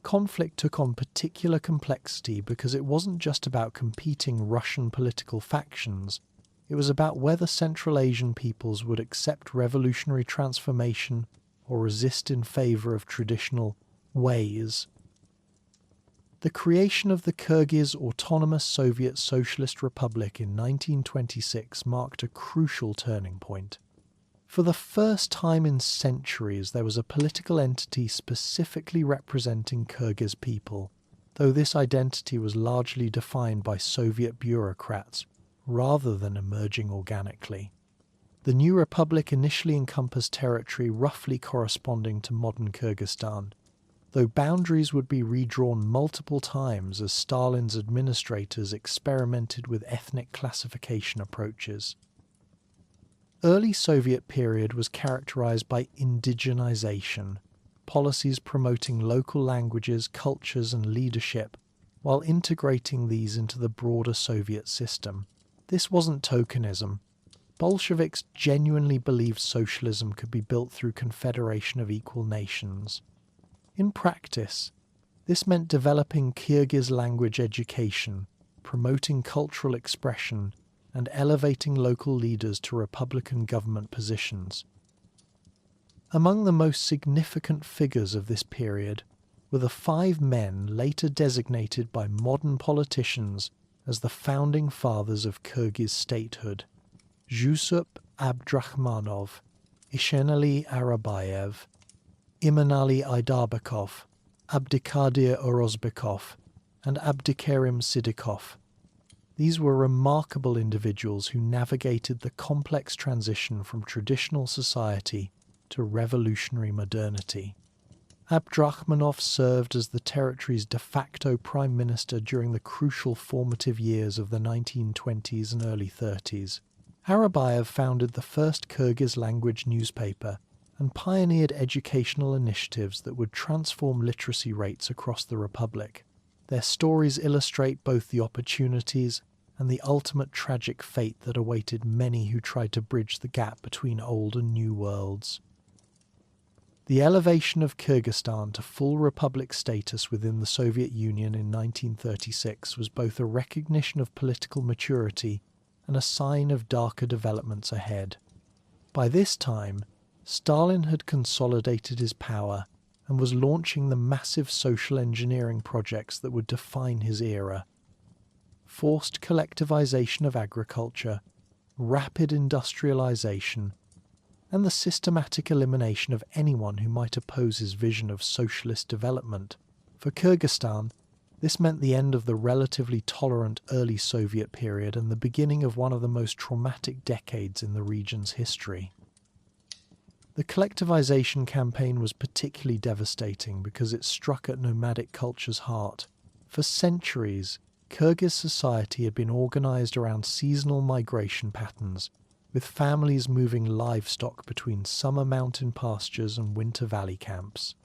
conflict took on particular complexity because it wasn't just about competing Russian political factions. It was about whether Central Asian peoples would accept revolutionary transformation or resist in favour of traditional ways. The creation of the Kyrgyz Autonomous Soviet Socialist Republic in 1926 marked a crucial turning point. For the first time in centuries, there was a political entity specifically representing Kyrgyz people, though this identity was largely defined by Soviet bureaucrats rather than emerging organically. The new republic initially encompassed territory roughly corresponding to modern Kyrgyzstan, though boundaries would be redrawn multiple times as Stalin's administrators experimented with ethnic classification approaches. Early Soviet period was characterized by indigenization, policies promoting local languages, cultures, and leadership, while integrating these into the broader Soviet system. This wasn't tokenism. Bolsheviks genuinely believed socialism could be built through confederation of equal nations. In practice, this meant developing Kyrgyz language education, promoting cultural expression, and elevating local leaders to Republican government positions. Among the most significant figures of this period were the 5 men later designated by modern politicians as the founding fathers of Kyrgyz statehood: Jusup Abdrakhmanov, Ishenali Arabayev, Imanali Aidarbekov, Abdikadir Orozbekov, and Abdikarim Sidikov. These were remarkable individuals who navigated the complex transition from traditional society to revolutionary modernity. Abdrakhmanov served as the territory's de facto prime minister during the crucial formative years of the 1920s and early 30s. Arabayev founded the first Kyrgyz language newspaper and pioneered educational initiatives that would transform literacy rates across the republic. Their stories illustrate both the opportunities and the ultimate tragic fate that awaited many who tried to bridge the gap between old and new worlds. The elevation of Kyrgyzstan to full republic status within the Soviet Union in 1936 was both a recognition of political maturity and a sign of darker developments ahead. By this time, Stalin had consolidated his power and was launching the massive social engineering projects that would define his era. Forced collectivization of agriculture, rapid industrialization, and the systematic elimination of anyone who might oppose his vision of socialist development. For Kyrgyzstan, this meant the end of the relatively tolerant early Soviet period and the beginning of one of the most traumatic decades in the region's history. The collectivization campaign was particularly devastating because it struck at nomadic culture's heart. For centuries, Kyrgyz society had been organized around seasonal migration patterns, with families moving livestock between summer mountain pastures and winter valley camps.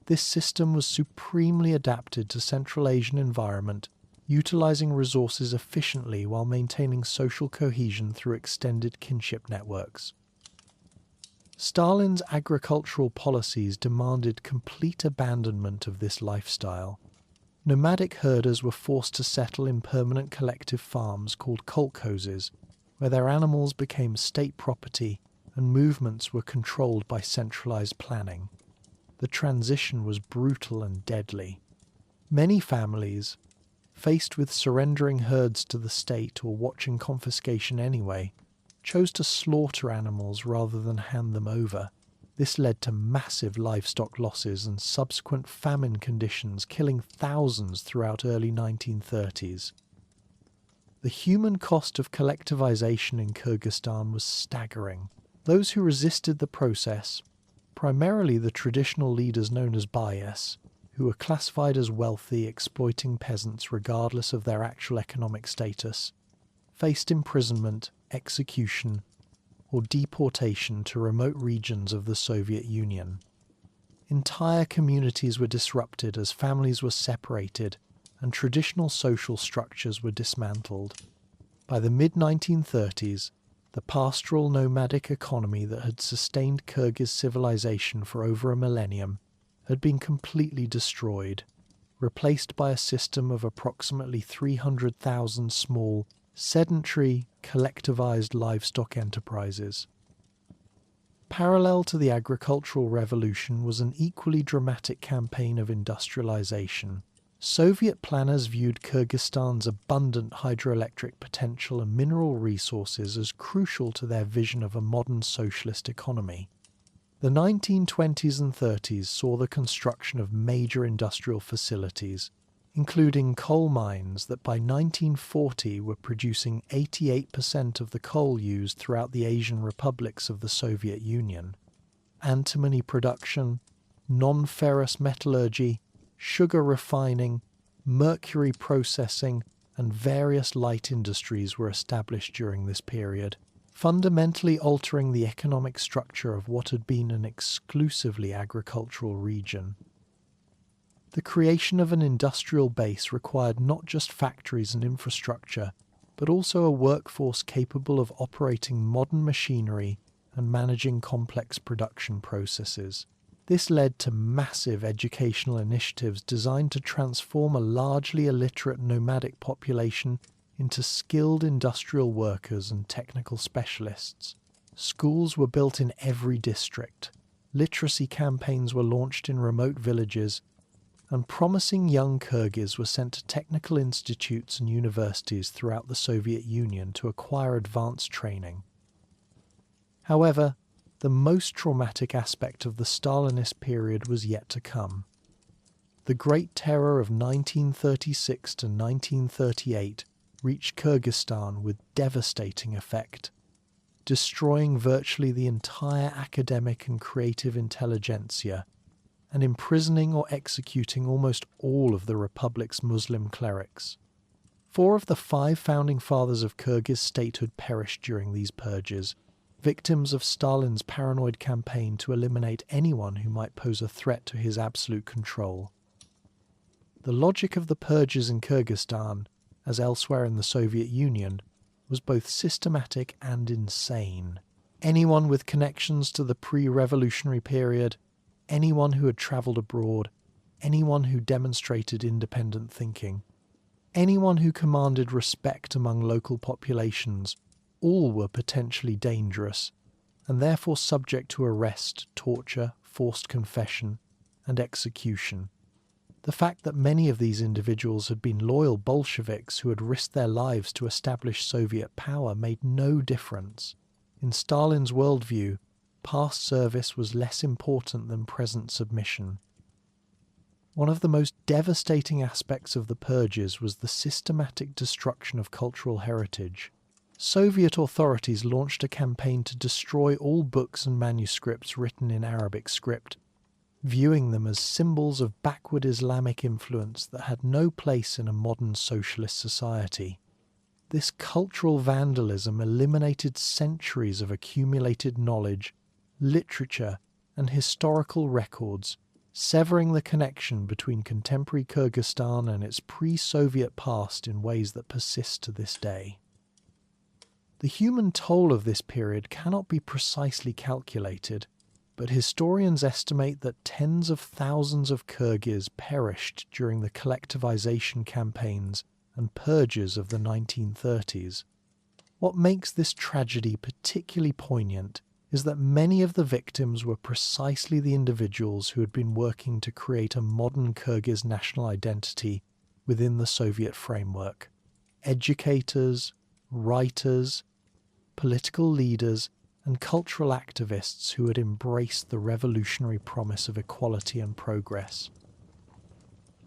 This system was supremely adapted to Central Asian environment, utilizing resources efficiently while maintaining social cohesion through extended kinship networks. Stalin's agricultural policies demanded complete abandonment of this lifestyle. Nomadic herders were forced to settle in permanent collective farms called kolkhozes, where their animals became state property and movements were controlled by centralized planning. The transition was brutal and deadly. Many families, faced with surrendering herds to the state or watching confiscation anyway, chose to slaughter animals rather than hand them over. This led to massive livestock losses and subsequent famine conditions, killing thousands throughout early 1930s. The human cost of collectivization in Kyrgyzstan was staggering. Those who resisted the process, primarily the traditional leaders known as bayes, who were classified as wealthy, exploiting peasants regardless of their actual economic status, faced imprisonment, execution, or deportation to remote regions of the Soviet Union. Entire communities were disrupted as families were separated and traditional social structures were dismantled. By the mid-1930s, the pastoral nomadic economy that had sustained Kyrgyz civilization for over a millennium had been completely destroyed, replaced by a system of approximately 300,000 small, sedentary, collectivized livestock enterprises. Parallel to the agricultural revolution was an equally dramatic campaign of industrialization. Soviet planners viewed Kyrgyzstan's abundant hydroelectric potential and mineral resources as crucial to their vision of a modern socialist economy. The 1920s and 30s saw the construction of major industrial facilities, including coal mines that by 1940 were producing 88% of the coal used throughout the Asian republics of the Soviet Union, antimony production, non-ferrous metallurgy, sugar refining, mercury processing, and various light industries were established during this period, fundamentally altering the economic structure of what had been an exclusively agricultural region. The creation of an industrial base required not just factories and infrastructure, but also a workforce capable of operating modern machinery and managing complex production processes. This led to massive educational initiatives designed to transform a largely illiterate nomadic population into skilled industrial workers and technical specialists. Schools were built in every district, literacy campaigns were launched in remote villages, and promising young Kyrgyz were sent to technical institutes and universities throughout the Soviet Union to acquire advanced training. However, the most traumatic aspect of the Stalinist period was yet to come. The Great Terror of 1936 to 1938 reached Kyrgyzstan with devastating effect, destroying virtually the entire academic and creative intelligentsia and imprisoning or executing almost all of the republic's Muslim clerics. 4 of the 5 founding fathers of Kyrgyz statehood perished during these purges, victims of Stalin's paranoid campaign to eliminate anyone who might pose a threat to his absolute control. The logic of the purges in Kyrgyzstan, as elsewhere in the Soviet Union, was both systematic and insane. Anyone with connections to the pre-revolutionary period, anyone who had travelled abroad, anyone who demonstrated independent thinking, anyone who commanded respect among local populations, all were potentially dangerous, and therefore subject to arrest, torture, forced confession, and execution. The fact that many of these individuals had been loyal Bolsheviks who had risked their lives to establish Soviet power made no difference. In Stalin's worldview, past service was less important than present submission. One of the most devastating aspects of the purges was the systematic destruction of cultural heritage. Soviet authorities launched a campaign to destroy all books and manuscripts written in Arabic script, viewing them as symbols of backward Islamic influence that had no place in a modern socialist society. This cultural vandalism eliminated centuries of accumulated knowledge, literature, and historical records, severing the connection between contemporary Kyrgyzstan and its pre-Soviet past in ways that persist to this day. The human toll of this period cannot be precisely calculated, but historians estimate that tens of thousands of Kyrgyz perished during the collectivization campaigns and purges of the 1930s. What makes this tragedy particularly poignant is that many of the victims were precisely the individuals who had been working to create a modern Kyrgyz national identity within the Soviet framework. Educators, writers, political leaders, and cultural activists who had embraced the revolutionary promise of equality and progress.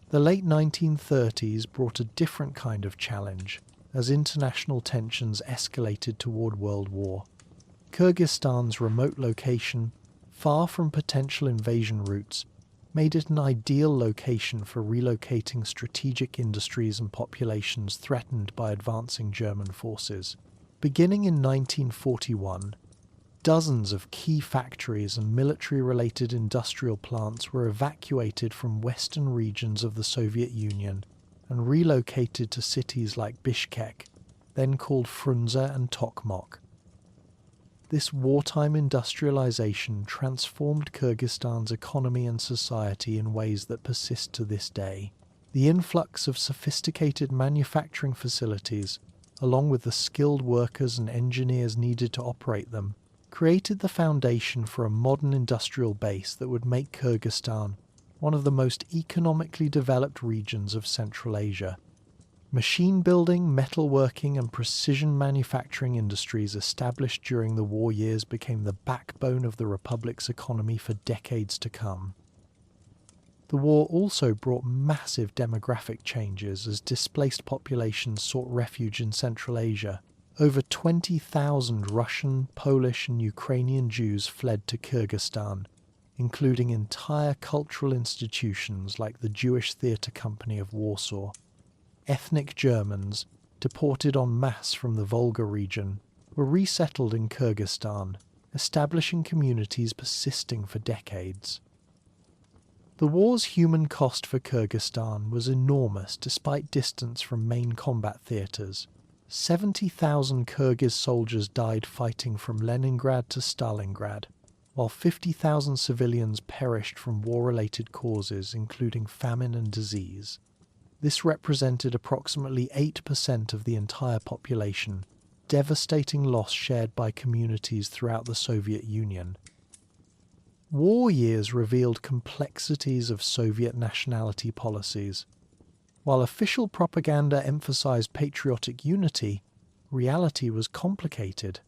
The late 1930s brought a different kind of challenge as international tensions escalated toward World War. Kyrgyzstan's remote location, far from potential invasion routes, made it an ideal location for relocating strategic industries and populations threatened by advancing German forces. Beginning in 1941, dozens of key factories and military-related industrial plants were evacuated from western regions of the Soviet Union and relocated to cities like Bishkek, then called Frunze and Tokmok. This wartime industrialization transformed Kyrgyzstan's economy and society in ways that persist to this day. The influx of sophisticated manufacturing facilities, along with the skilled workers and engineers needed to operate them, created the foundation for a modern industrial base that would make Kyrgyzstan one of the most economically developed regions of Central Asia. Machine building, metalworking, and precision manufacturing industries established during the war years became the backbone of the republic's economy for decades to come. The war also brought massive demographic changes as displaced populations sought refuge in Central Asia. Over 20,000 Russian, Polish, and Ukrainian Jews fled to Kyrgyzstan, including entire cultural institutions like the Jewish Theatre Company of Warsaw. Ethnic Germans, deported en masse from the Volga region, were resettled in Kyrgyzstan, establishing communities persisting for decades. The war's human cost for Kyrgyzstan was enormous despite distance from main combat theatres. 70,000 Kyrgyz soldiers died fighting from Leningrad to Stalingrad, while 50,000 civilians perished from war-related causes including famine and disease. This represented approximately 8% of the entire population, devastating loss shared by communities throughout the Soviet Union. War years revealed complexities of Soviet nationality policies. While official propaganda emphasized patriotic unity, reality was complicated.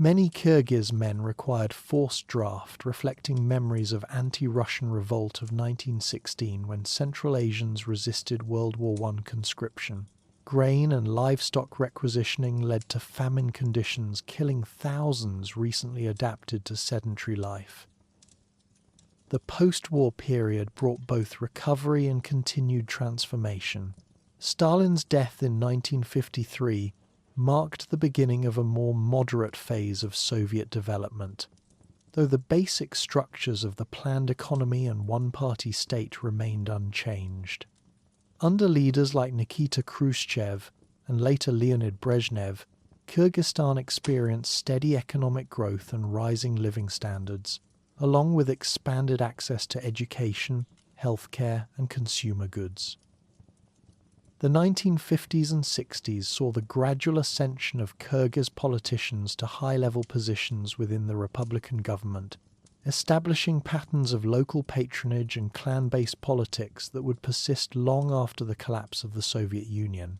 Many Kyrgyz men required forced draft, reflecting memories of anti-Russian revolt of 1916 when Central Asians resisted World War I conscription. Grain and livestock requisitioning led to famine conditions, killing thousands recently adapted to sedentary life. The post-war period brought both recovery and continued transformation. Stalin's death in 1953 marked the beginning of a more moderate phase of Soviet development, though the basic structures of the planned economy and one-party state remained unchanged. Under leaders like Nikita Khrushchev and later Leonid Brezhnev, Kyrgyzstan experienced steady economic growth and rising living standards, along with expanded access to education, healthcare, and consumer goods. The 1950s and 60s saw the gradual ascension of Kyrgyz politicians to high-level positions within the Republican government, establishing patterns of local patronage and clan-based politics that would persist long after the collapse of the Soviet Union.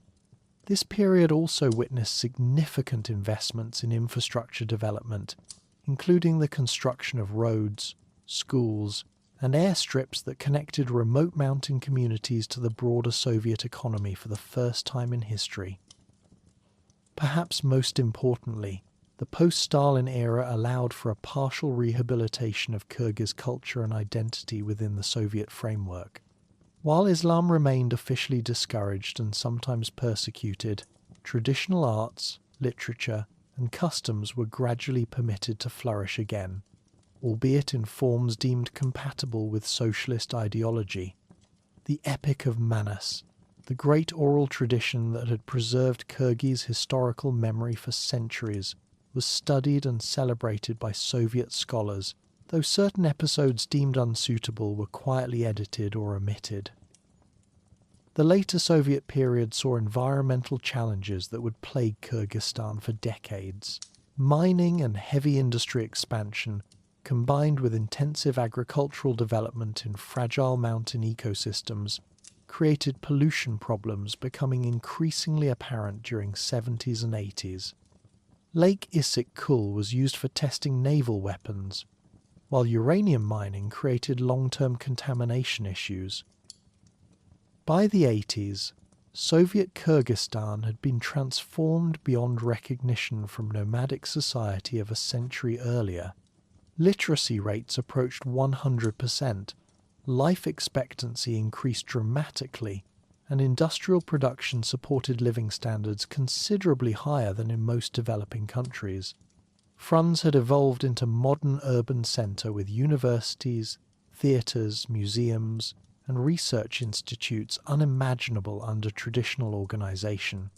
This period also witnessed significant investments in infrastructure development, including the construction of roads, schools, and airstrips that connected remote mountain communities to the broader Soviet economy for the first time in history. Perhaps most importantly, the post-Stalin era allowed for a partial rehabilitation of Kyrgyz culture and identity within the Soviet framework. While Islam remained officially discouraged and sometimes persecuted, traditional arts, literature, and customs were gradually permitted to flourish again, albeit in forms deemed compatible with socialist ideology. The Epic of Manas, the great oral tradition that had preserved Kyrgyz historical memory for centuries, was studied and celebrated by Soviet scholars, though certain episodes deemed unsuitable were quietly edited or omitted. The later Soviet period saw environmental challenges that would plague Kyrgyzstan for decades. Mining and heavy industry expansion, combined with intensive agricultural development in fragile mountain ecosystems, created pollution problems becoming increasingly apparent during 70s and 80s. Lake Issyk-Kul was used for testing naval weapons, while uranium mining created long-term contamination issues. By the 80s, Soviet Kyrgyzstan had been transformed beyond recognition from nomadic society of a century earlier. Literacy rates approached 100%, life expectancy increased dramatically, and industrial production supported living standards considerably higher than in most developing countries. Frunze had evolved into modern urban centre with universities, theatres, museums, and research institutes unimaginable under traditional organisation.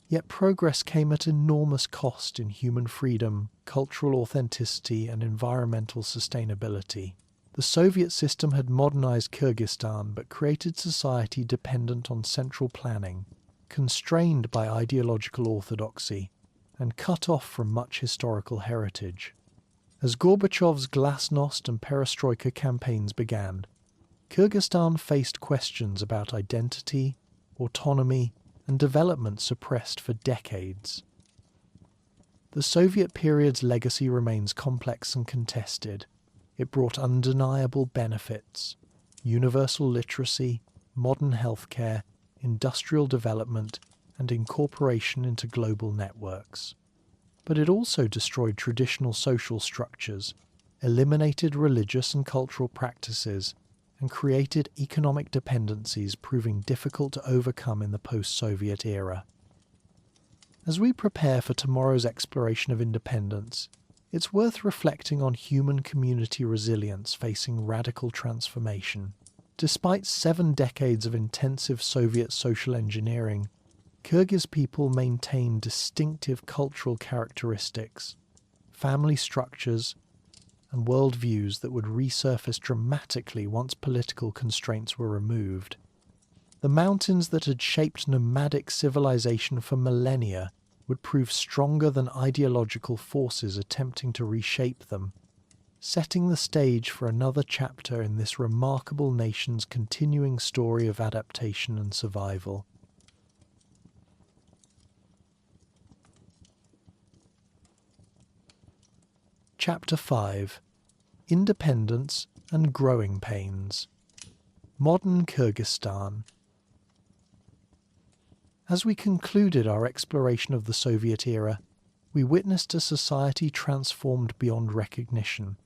Yet progress came at enormous cost in human freedom, cultural authenticity, and environmental sustainability. The Soviet system had modernized Kyrgyzstan but created society dependent on central planning, constrained by ideological orthodoxy, and cut off from much historical heritage. As Gorbachev's glasnost and perestroika campaigns began, Kyrgyzstan faced questions about identity, autonomy, and development suppressed for decades. The Soviet period's legacy remains complex and contested. It brought undeniable benefits: universal literacy, modern healthcare, industrial development, and incorporation into global networks. But it also destroyed traditional social structures, eliminated religious and cultural practices, and created economic dependencies proving difficult to overcome in the post-Soviet era. As we prepare for tomorrow's exploration of independence, it's worth reflecting on human community resilience facing radical transformation. Despite 7 decades of intensive Soviet social engineering, Kyrgyz people maintain distinctive cultural characteristics, family structures, and worldviews that would resurface dramatically once political constraints were removed. The mountains that had shaped nomadic civilization for millennia would prove stronger than ideological forces attempting to reshape them, setting the stage for another chapter in this remarkable nation's continuing story of adaptation and survival. Chapter 5: Independence and Growing Pains. Modern Kyrgyzstan. As we concluded our exploration of the Soviet era, we witnessed a society transformed beyond recognition,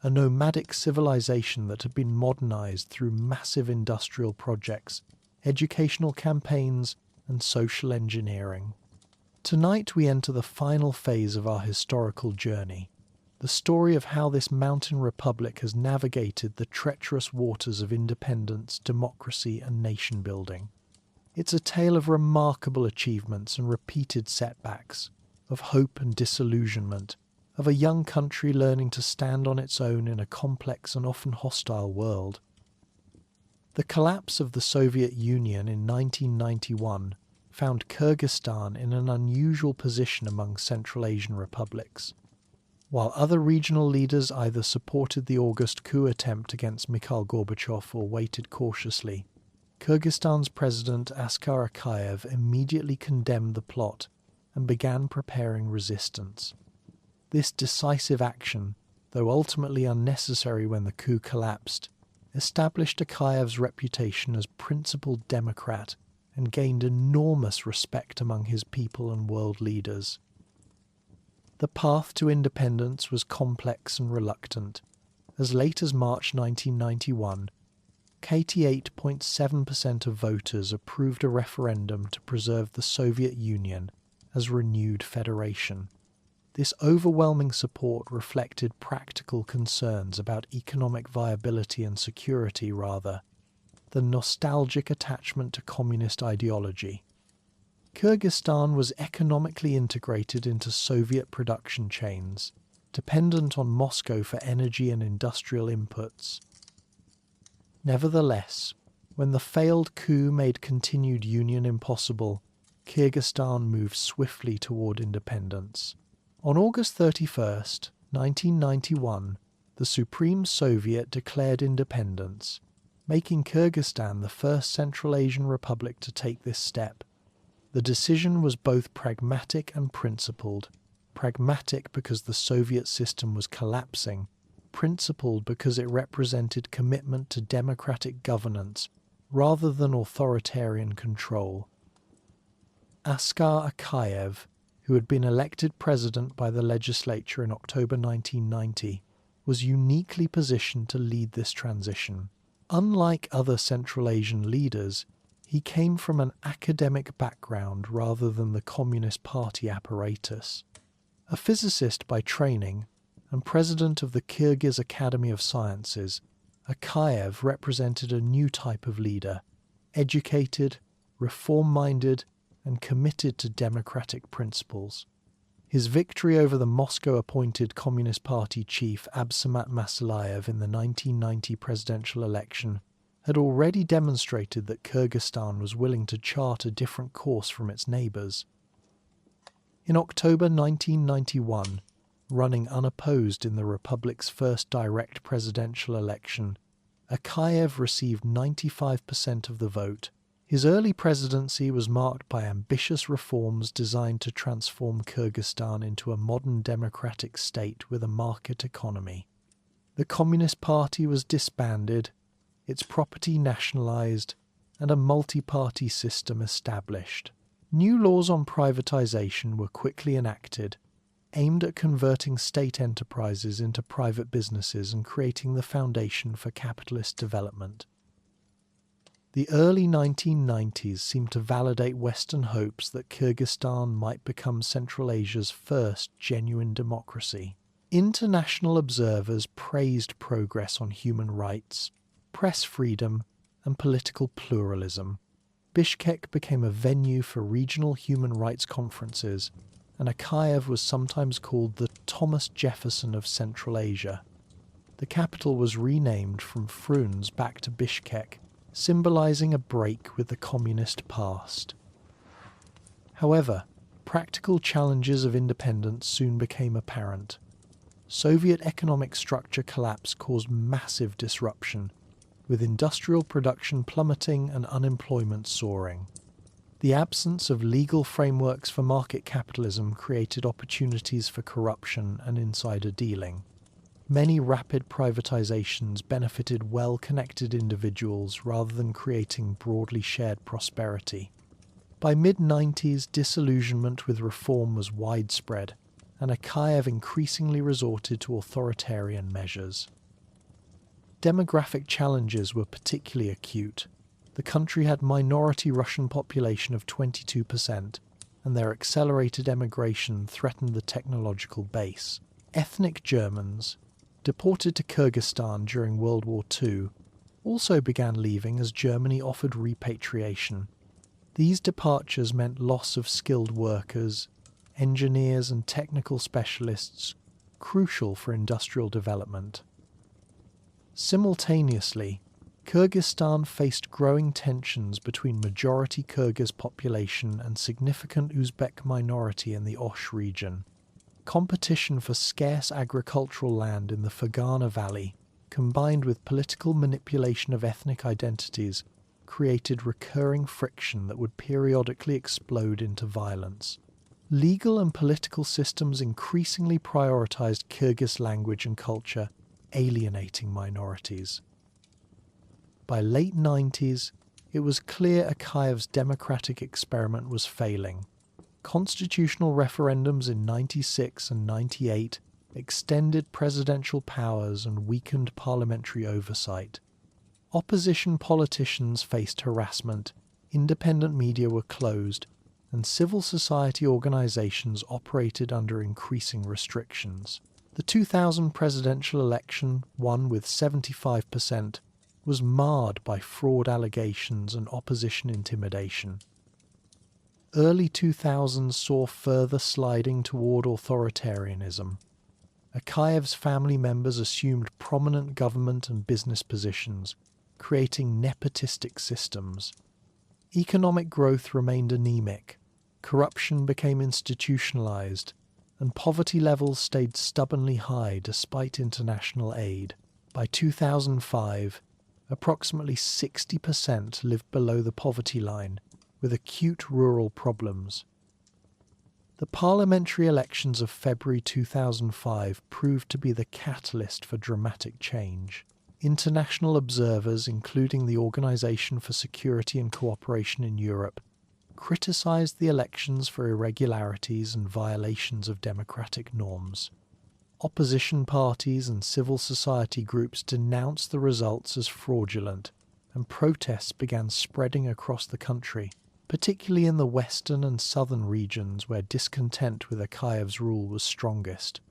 a nomadic civilization that had been modernized through massive industrial projects, educational campaigns, and social engineering. Tonight we enter the final phase of our historical journey, the story of how this mountain republic has navigated the treacherous waters of independence, democracy, and nation-building. It's a tale of remarkable achievements and repeated setbacks, of hope and disillusionment, of a young country learning to stand on its own in a complex and often hostile world. The collapse of the Soviet Union in 1991 found Kyrgyzstan in an unusual position among Central Asian republics. While other regional leaders either supported the August coup attempt against Mikhail Gorbachev or waited cautiously, Kyrgyzstan's president Askar Akayev immediately condemned the plot and began preparing resistance. This decisive action, though ultimately unnecessary when the coup collapsed, established Akayev's reputation as principled democrat and gained enormous respect among his people and world leaders. The path to independence was complex and reluctant. As late as March 1991, 88.7% of voters approved a referendum to preserve the Soviet Union as renewed federation. This overwhelming support reflected practical concerns about economic viability and security rather than nostalgic attachment to communist ideology. Kyrgyzstan was economically integrated into Soviet production chains, dependent on Moscow for energy and industrial inputs. Nevertheless, when the failed coup made continued union impossible, Kyrgyzstan moved swiftly toward independence. On August 31st, 1991, the Supreme Soviet declared independence, making Kyrgyzstan the first Central Asian republic to take this step. The decision was both pragmatic and principled. Pragmatic because the Soviet system was collapsing, principled because it represented commitment to democratic governance rather than authoritarian control. Askar Akayev, who had been elected president by the legislature in October 1990, was uniquely positioned to lead this transition. Unlike other Central Asian leaders, he came from an academic background rather than the Communist Party apparatus. A physicist by training and president of the Kyrgyz Academy of Sciences, Akayev represented a new type of leader, educated, reform-minded, and committed to democratic principles. His victory over the Moscow-appointed Communist Party chief Absamat Masalayev in the 1990 presidential election had already demonstrated that Kyrgyzstan was willing to chart a different course from its neighbours. In October 1991, running unopposed in the Republic's first direct presidential election, Akayev received 95% of the vote. His early presidency was marked by ambitious reforms designed to transform Kyrgyzstan into a modern democratic state with a market economy. The Communist Party was disbanded, its property nationalized, and a multi-party system established. New laws on privatization were quickly enacted, aimed at converting state enterprises into private businesses and creating the foundation for capitalist development. The early 1990s seemed to validate Western hopes that Kyrgyzstan might become Central Asia's first genuine democracy. International observers praised progress on human rights, press freedom, and political pluralism. Bishkek became a venue for regional human rights conferences, and Akayev was sometimes called the Thomas Jefferson of Central Asia. The capital was renamed from Frunze back to Bishkek, symbolizing a break with the communist past. However, practical challenges of independence soon became apparent. Soviet economic structure collapse caused massive disruption, with industrial production plummeting and unemployment soaring. The absence of legal frameworks for market capitalism created opportunities for corruption and insider dealing. Many rapid privatizations benefited well-connected individuals rather than creating broadly shared prosperity. By mid-90s, disillusionment with reform was widespread, and Akayev increasingly resorted to authoritarian measures. Demographic challenges were particularly acute. The country had minority Russian population of 22%, and their accelerated emigration threatened the technological base. Ethnic Germans, deported to Kyrgyzstan during World War II, also began leaving as Germany offered repatriation. These departures meant loss of skilled workers, engineers and technical specialists, crucial for industrial development. Simultaneously, Kyrgyzstan faced growing tensions between majority Kyrgyz population and significant Uzbek minority in the Osh region. Competition for scarce agricultural land in the Fergana Valley, combined with political manipulation of ethnic identities, created recurring friction that would periodically explode into violence. Legal and political systems increasingly prioritized Kyrgyz language and culture, alienating minorities. By late 90s, it was clear Akayev's democratic experiment was failing. Constitutional referendums in 96 and 98 extended presidential powers and weakened parliamentary oversight. Opposition politicians faced harassment, independent media were closed, and civil society organizations operated under increasing restrictions. The 2000 presidential election, won with 75%, was marred by fraud allegations and opposition intimidation. Early 2000s saw further sliding toward authoritarianism. Akayev's family members assumed prominent government and business positions, creating nepotistic systems. Economic growth remained anemic, corruption became institutionalized, and poverty levels stayed stubbornly high despite international aid. By 2005, approximately 60% lived below the poverty line, with acute rural problems. The parliamentary elections of February 2005 proved to be the catalyst for dramatic change. international observers, including the Organization for Security and Cooperation in Europe, criticized the elections for irregularities and violations of democratic norms. Opposition parties and civil society groups denounced the results as fraudulent, and protests began spreading across the country, particularly in the western and southern regions where discontent with Akayev's rule was strongest.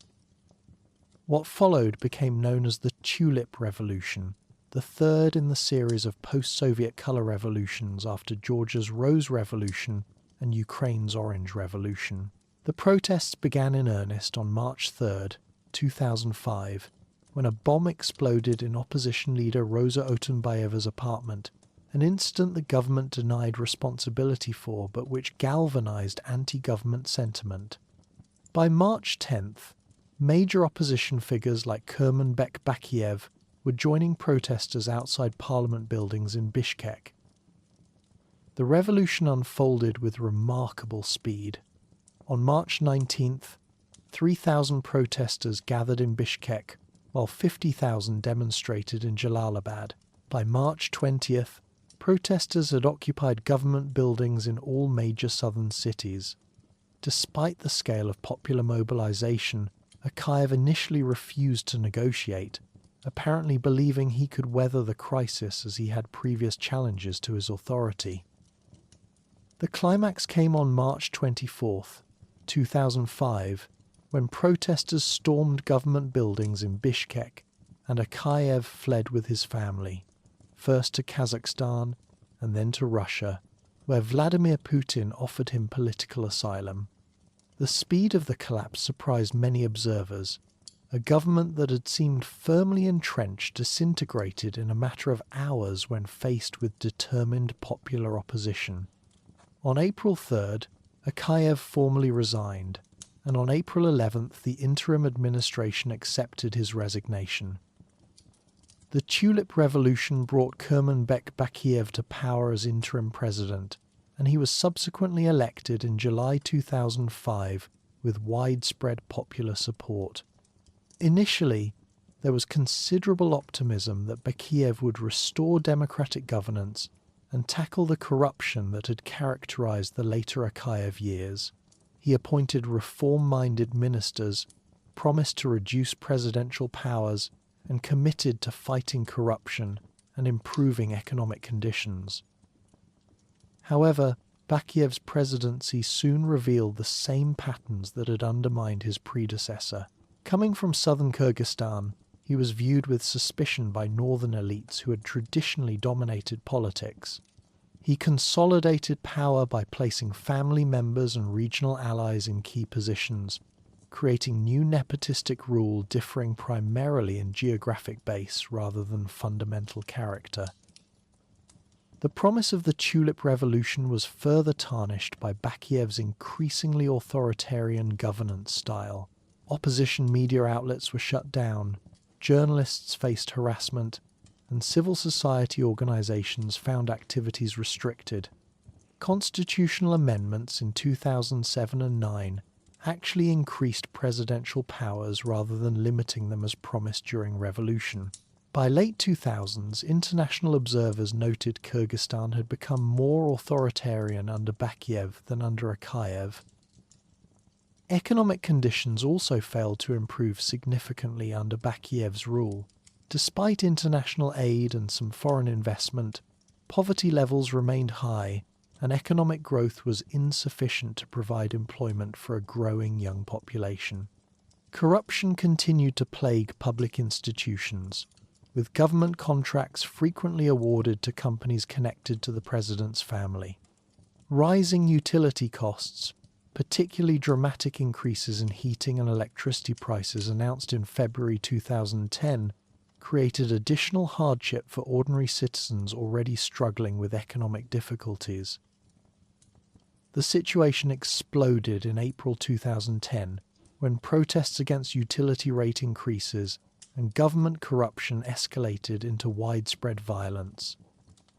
What followed became known as the Tulip Revolution, the third in the series of post-Soviet colour revolutions after Georgia's Rose Revolution and Ukraine's Orange Revolution. The protests began in earnest on March 3, 2005, when a bomb exploded in opposition leader Rosa Otunbayeva's apartment, an incident the government denied responsibility for but which galvanized anti-government sentiment. By March 10th, major opposition figures like Kurmanbek Bakiev were joining protesters outside parliament buildings in Bishkek. The revolution unfolded with remarkable speed. On March 19th, 3,000 protesters gathered in Bishkek, while 50,000 demonstrated in Jalalabad. By March 20th, protesters had occupied government buildings in all major southern cities. Despite the scale of popular mobilization, Akayev initially refused to negotiate, apparently believing he could weather the crisis as he had previous challenges to his authority. The climax came on March 24, 2005, when protesters stormed government buildings in Bishkek and Akayev fled with his family, first to Kazakhstan and then to Russia, where Vladimir Putin offered him political asylum. The speed of the collapse surprised many observers. A government that had seemed firmly entrenched disintegrated in a matter of hours when faced with determined popular opposition. On April 3rd, Akayev formally resigned, and on April 11th the interim administration accepted his resignation. The Tulip Revolution brought Kurmanbek Bakiev to power as interim president, and he was subsequently elected in July 2005 with widespread popular support. Initially, there was considerable optimism that Bakiev would restore democratic governance and tackle the corruption that had characterized the later Akayev years. He appointed reform-minded ministers, promised to reduce presidential powers, and committed to fighting corruption and improving economic conditions. However, Bakiev's presidency soon revealed the same patterns that had undermined his predecessor. Coming from southern Kyrgyzstan, he was viewed with suspicion by northern elites who had traditionally dominated politics. He consolidated power by placing family members and regional allies in key positions, creating new nepotistic rule differing primarily in geographic base rather than fundamental character. The promise of the Tulip Revolution was further tarnished by Bakiev's increasingly authoritarian governance style. Opposition media outlets were shut down, journalists faced harassment, and civil society organizations found activities restricted. Constitutional amendments in 2007 and 9 actually increased presidential powers rather than limiting them as promised during revolution. By late 2000s, international observers noted Kyrgyzstan had become more authoritarian under Bakiev than under Akayev. Economic conditions also failed to improve significantly under Bakiev's rule. Despite international aid and some foreign investment, poverty levels remained high, and economic growth was insufficient to provide employment for a growing young population. Corruption continued to plague public institutions, with government contracts frequently awarded to companies connected to the president's family. Rising utility costs, particularly dramatic increases in heating and electricity prices announced in February 2010, created additional hardship for ordinary citizens already struggling with economic difficulties. The situation exploded in April 2010 when protests against utility rate increases and government corruption escalated into widespread violence.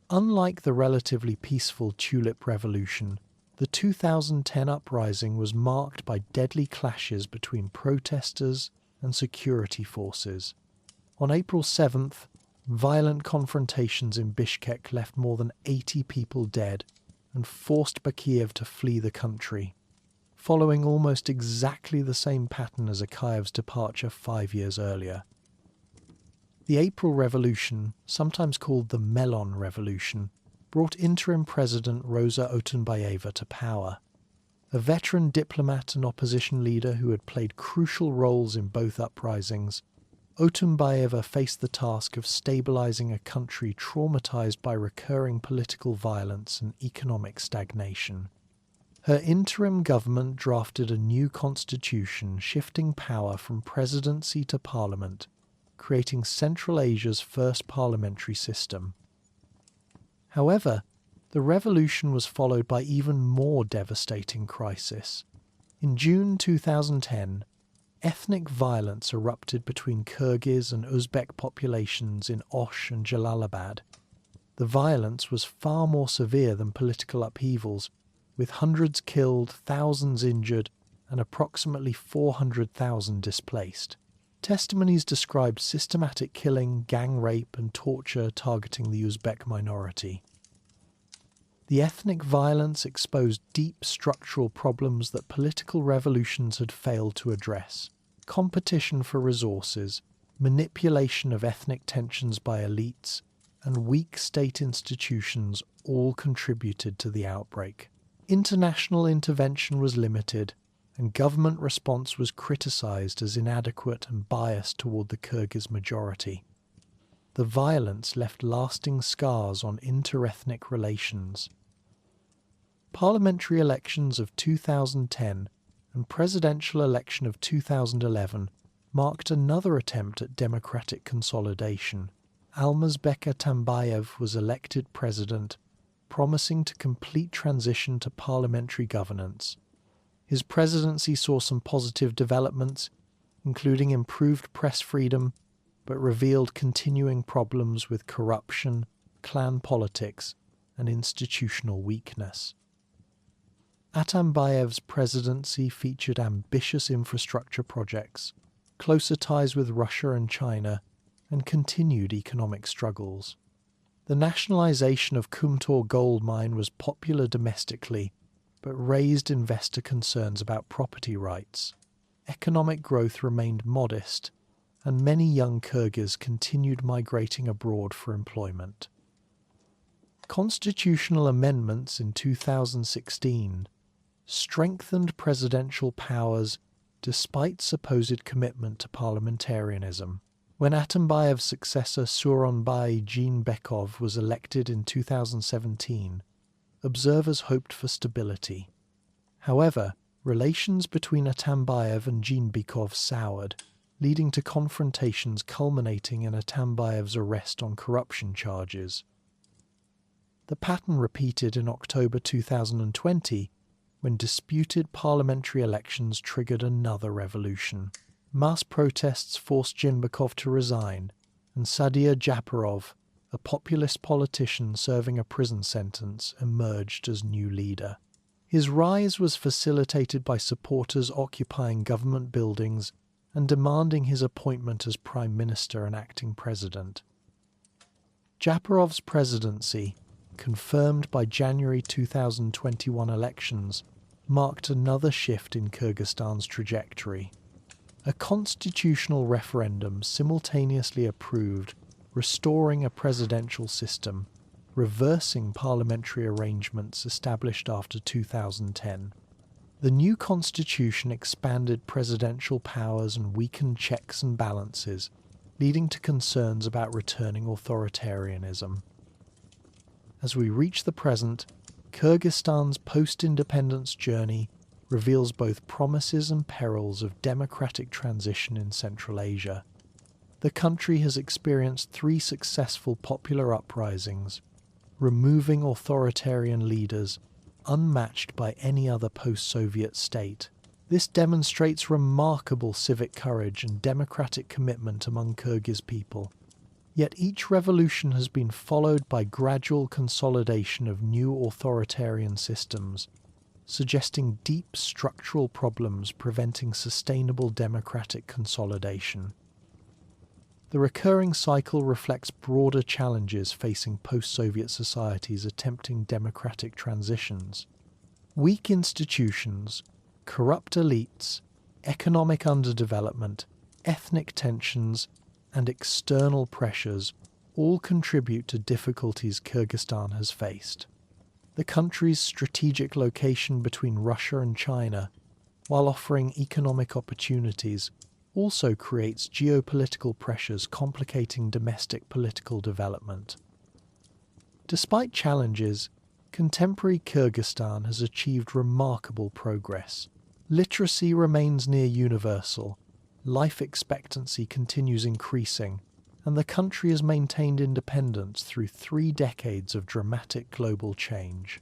Unlike the relatively peaceful Tulip Revolution, the 2010 uprising was marked by deadly clashes between protesters and security forces. On April 7th, Violent confrontations in Bishkek left more than 80 people dead and forced Bakiev to flee the country, following almost exactly the same pattern as Akayev's departure 5 years earlier. The April Revolution, sometimes called the Melon Revolution, brought interim President Rosa Otunbayeva to power. A veteran diplomat and opposition leader who had played crucial roles in both uprisings, Otunbayeva faced the task of stabilizing a country traumatized by recurring political violence and economic stagnation. Her interim government drafted a new constitution shifting power from presidency to parliament, creating Central Asia's first parliamentary system. However, the revolution was followed by even more devastating crisis. In June 2010, ethnic violence erupted between Kyrgyz and Uzbek populations in Osh and Jalalabad. The violence was far more severe than political upheavals, with hundreds killed, thousands injured, and approximately 400,000 displaced. Testimonies described systematic killing, gang rape, and torture targeting the Uzbek minority. The ethnic violence exposed deep structural problems that political revolutions had failed to address. Competition for resources, manipulation of ethnic tensions by elites, and weak state institutions all contributed to the outbreak. International intervention was limited, and government response was criticized as inadequate and biased toward the Kyrgyz majority. The violence left lasting scars on interethnic relations. Parliamentary elections of 2010 and presidential election of 2011 marked another attempt at democratic consolidation. Almazbek Atambayev was elected president, promising to complete transition to parliamentary governance. His presidency saw some positive developments, including improved press freedom, but revealed continuing problems with corruption, clan politics, and institutional weakness. Atambayev's presidency featured ambitious infrastructure projects, closer ties with Russia and China, and continued economic struggles. The nationalization of Kumtor gold mine was popular domestically, but raised investor concerns about property rights. Economic growth remained modest, and many young Kyrgyz continued migrating abroad for employment. Constitutional amendments in 2016 strengthened presidential powers despite supposed commitment to parliamentarianism. When Atambayev's successor Sooronbay Jeenbekov was elected in 2017, observers hoped for stability. However, relations between Atambayev and Jeenbekov soured, leading to confrontations culminating in Atambayev's arrest on corruption charges. The pattern repeated in October 2020, when disputed parliamentary elections triggered another revolution. Mass protests forced Jeenbekov to resign, and Sadir Japarov, a populist politician serving a prison sentence, emerged as new leader. His rise was facilitated by supporters occupying government buildings and demanding his appointment as prime minister and acting president. Japarov's presidency, confirmed by January 2021 elections, marked another shift in Kyrgyzstan's trajectory. A constitutional referendum simultaneously approved restoring a presidential system, reversing parliamentary arrangements established after 2010. The new constitution expanded presidential powers and weakened checks and balances, leading to concerns about returning authoritarianism. As we reach the present, Kyrgyzstan's post-independence journey reveals both promises and perils of democratic transition in Central Asia. The country has experienced 3 successful popular uprisings, removing authoritarian leaders unmatched by any other post-Soviet state. This demonstrates remarkable civic courage and democratic commitment among Kyrgyz people. Yet each revolution has been followed by gradual consolidation of new authoritarian systems, suggesting deep structural problems preventing sustainable democratic consolidation. The recurring cycle reflects broader challenges facing post-Soviet societies attempting democratic transitions. Weak institutions, corrupt elites, economic underdevelopment, ethnic tensions, and external pressures all contribute to difficulties Kyrgyzstan has faced. The country's strategic location between Russia and China, while offering economic opportunities, also creates geopolitical pressures complicating domestic political development. Despite challenges, contemporary Kyrgyzstan has achieved remarkable progress. Literacy remains near universal, life expectancy continues increasing, and the country has maintained independence through 3 decades of dramatic global change.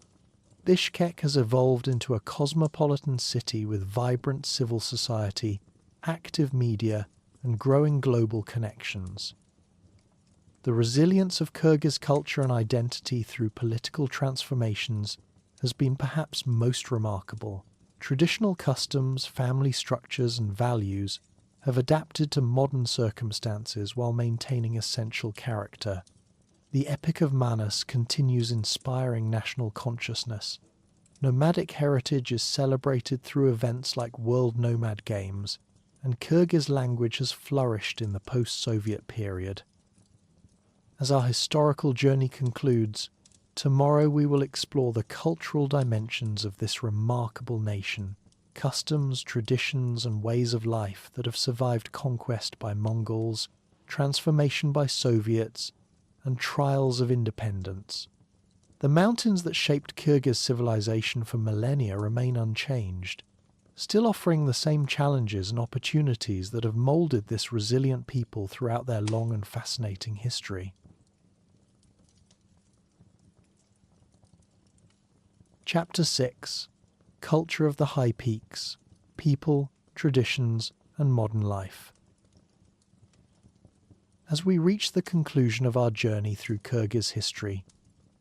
Bishkek has evolved into a cosmopolitan city with vibrant civil society, active media, and growing global connections. The resilience of Kyrgyz culture and identity through political transformations has been perhaps most remarkable. Traditional customs, family structures, and values have adapted to modern circumstances while maintaining essential character. The Epic of Manas continues inspiring national consciousness. Nomadic heritage is celebrated through events like World Nomad Games, and Kyrgyz language has flourished in the post-Soviet period. As our historical journey concludes, tomorrow we will explore the cultural dimensions of this remarkable nation, customs, traditions, and ways of life that have survived conquest by Mongols, transformation by Soviets, and trials of independence. The mountains that shaped Kyrgyz civilization for millennia remain unchanged, still offering the same challenges and opportunities that have molded this resilient people throughout their long and fascinating history. Chapter 6: Culture of the High Peaks, People, Traditions, and Modern Life. As we reach the conclusion of our journey through Kyrgyz history,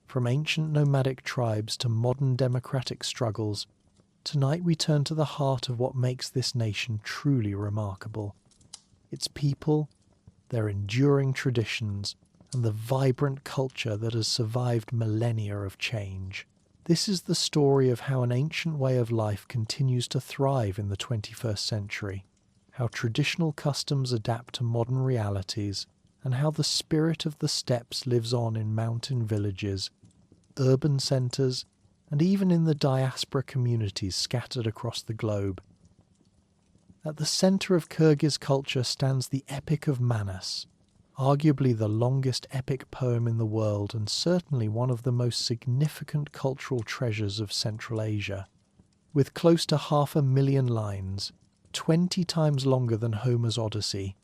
from ancient nomadic tribes to modern democratic struggles, tonight we turn to the heart of what makes this nation truly remarkable. Its people, their enduring traditions, and the vibrant culture that has survived millennia of change. This is the story of how an ancient way of life continues to thrive in the 21st century, how traditional customs adapt to modern realities, and how the spirit of the steppes lives on in mountain villages, urban centres, and even in the diaspora communities scattered across the globe. At the centre of Kyrgyz culture stands the Epic of Manas, arguably the longest epic poem in the world and certainly one of the most significant cultural treasures of Central Asia. With close to 500,000 lines, 20 times longer than Homer's Odyssey,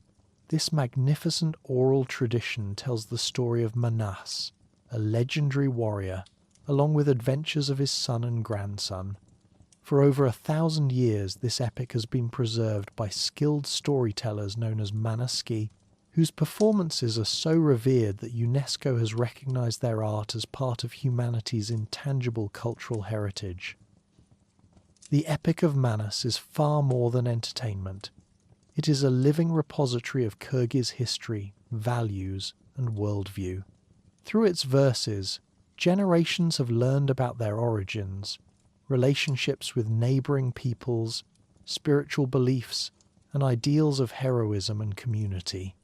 this magnificent oral tradition tells the story of Manas, a legendary warrior, along with adventures of his son and grandson. For over 1,000 years, this epic has been preserved by skilled storytellers known as Manaski, whose performances are so revered that UNESCO has recognized their art as part of humanity's intangible cultural heritage. The Epic of Manas is far more than entertainment. It is a living repository of Kyrgyz history, values, and worldview. Through its verses, generations have learned about their origins, relationships with neighboring peoples, spiritual beliefs, and ideals of heroism and community.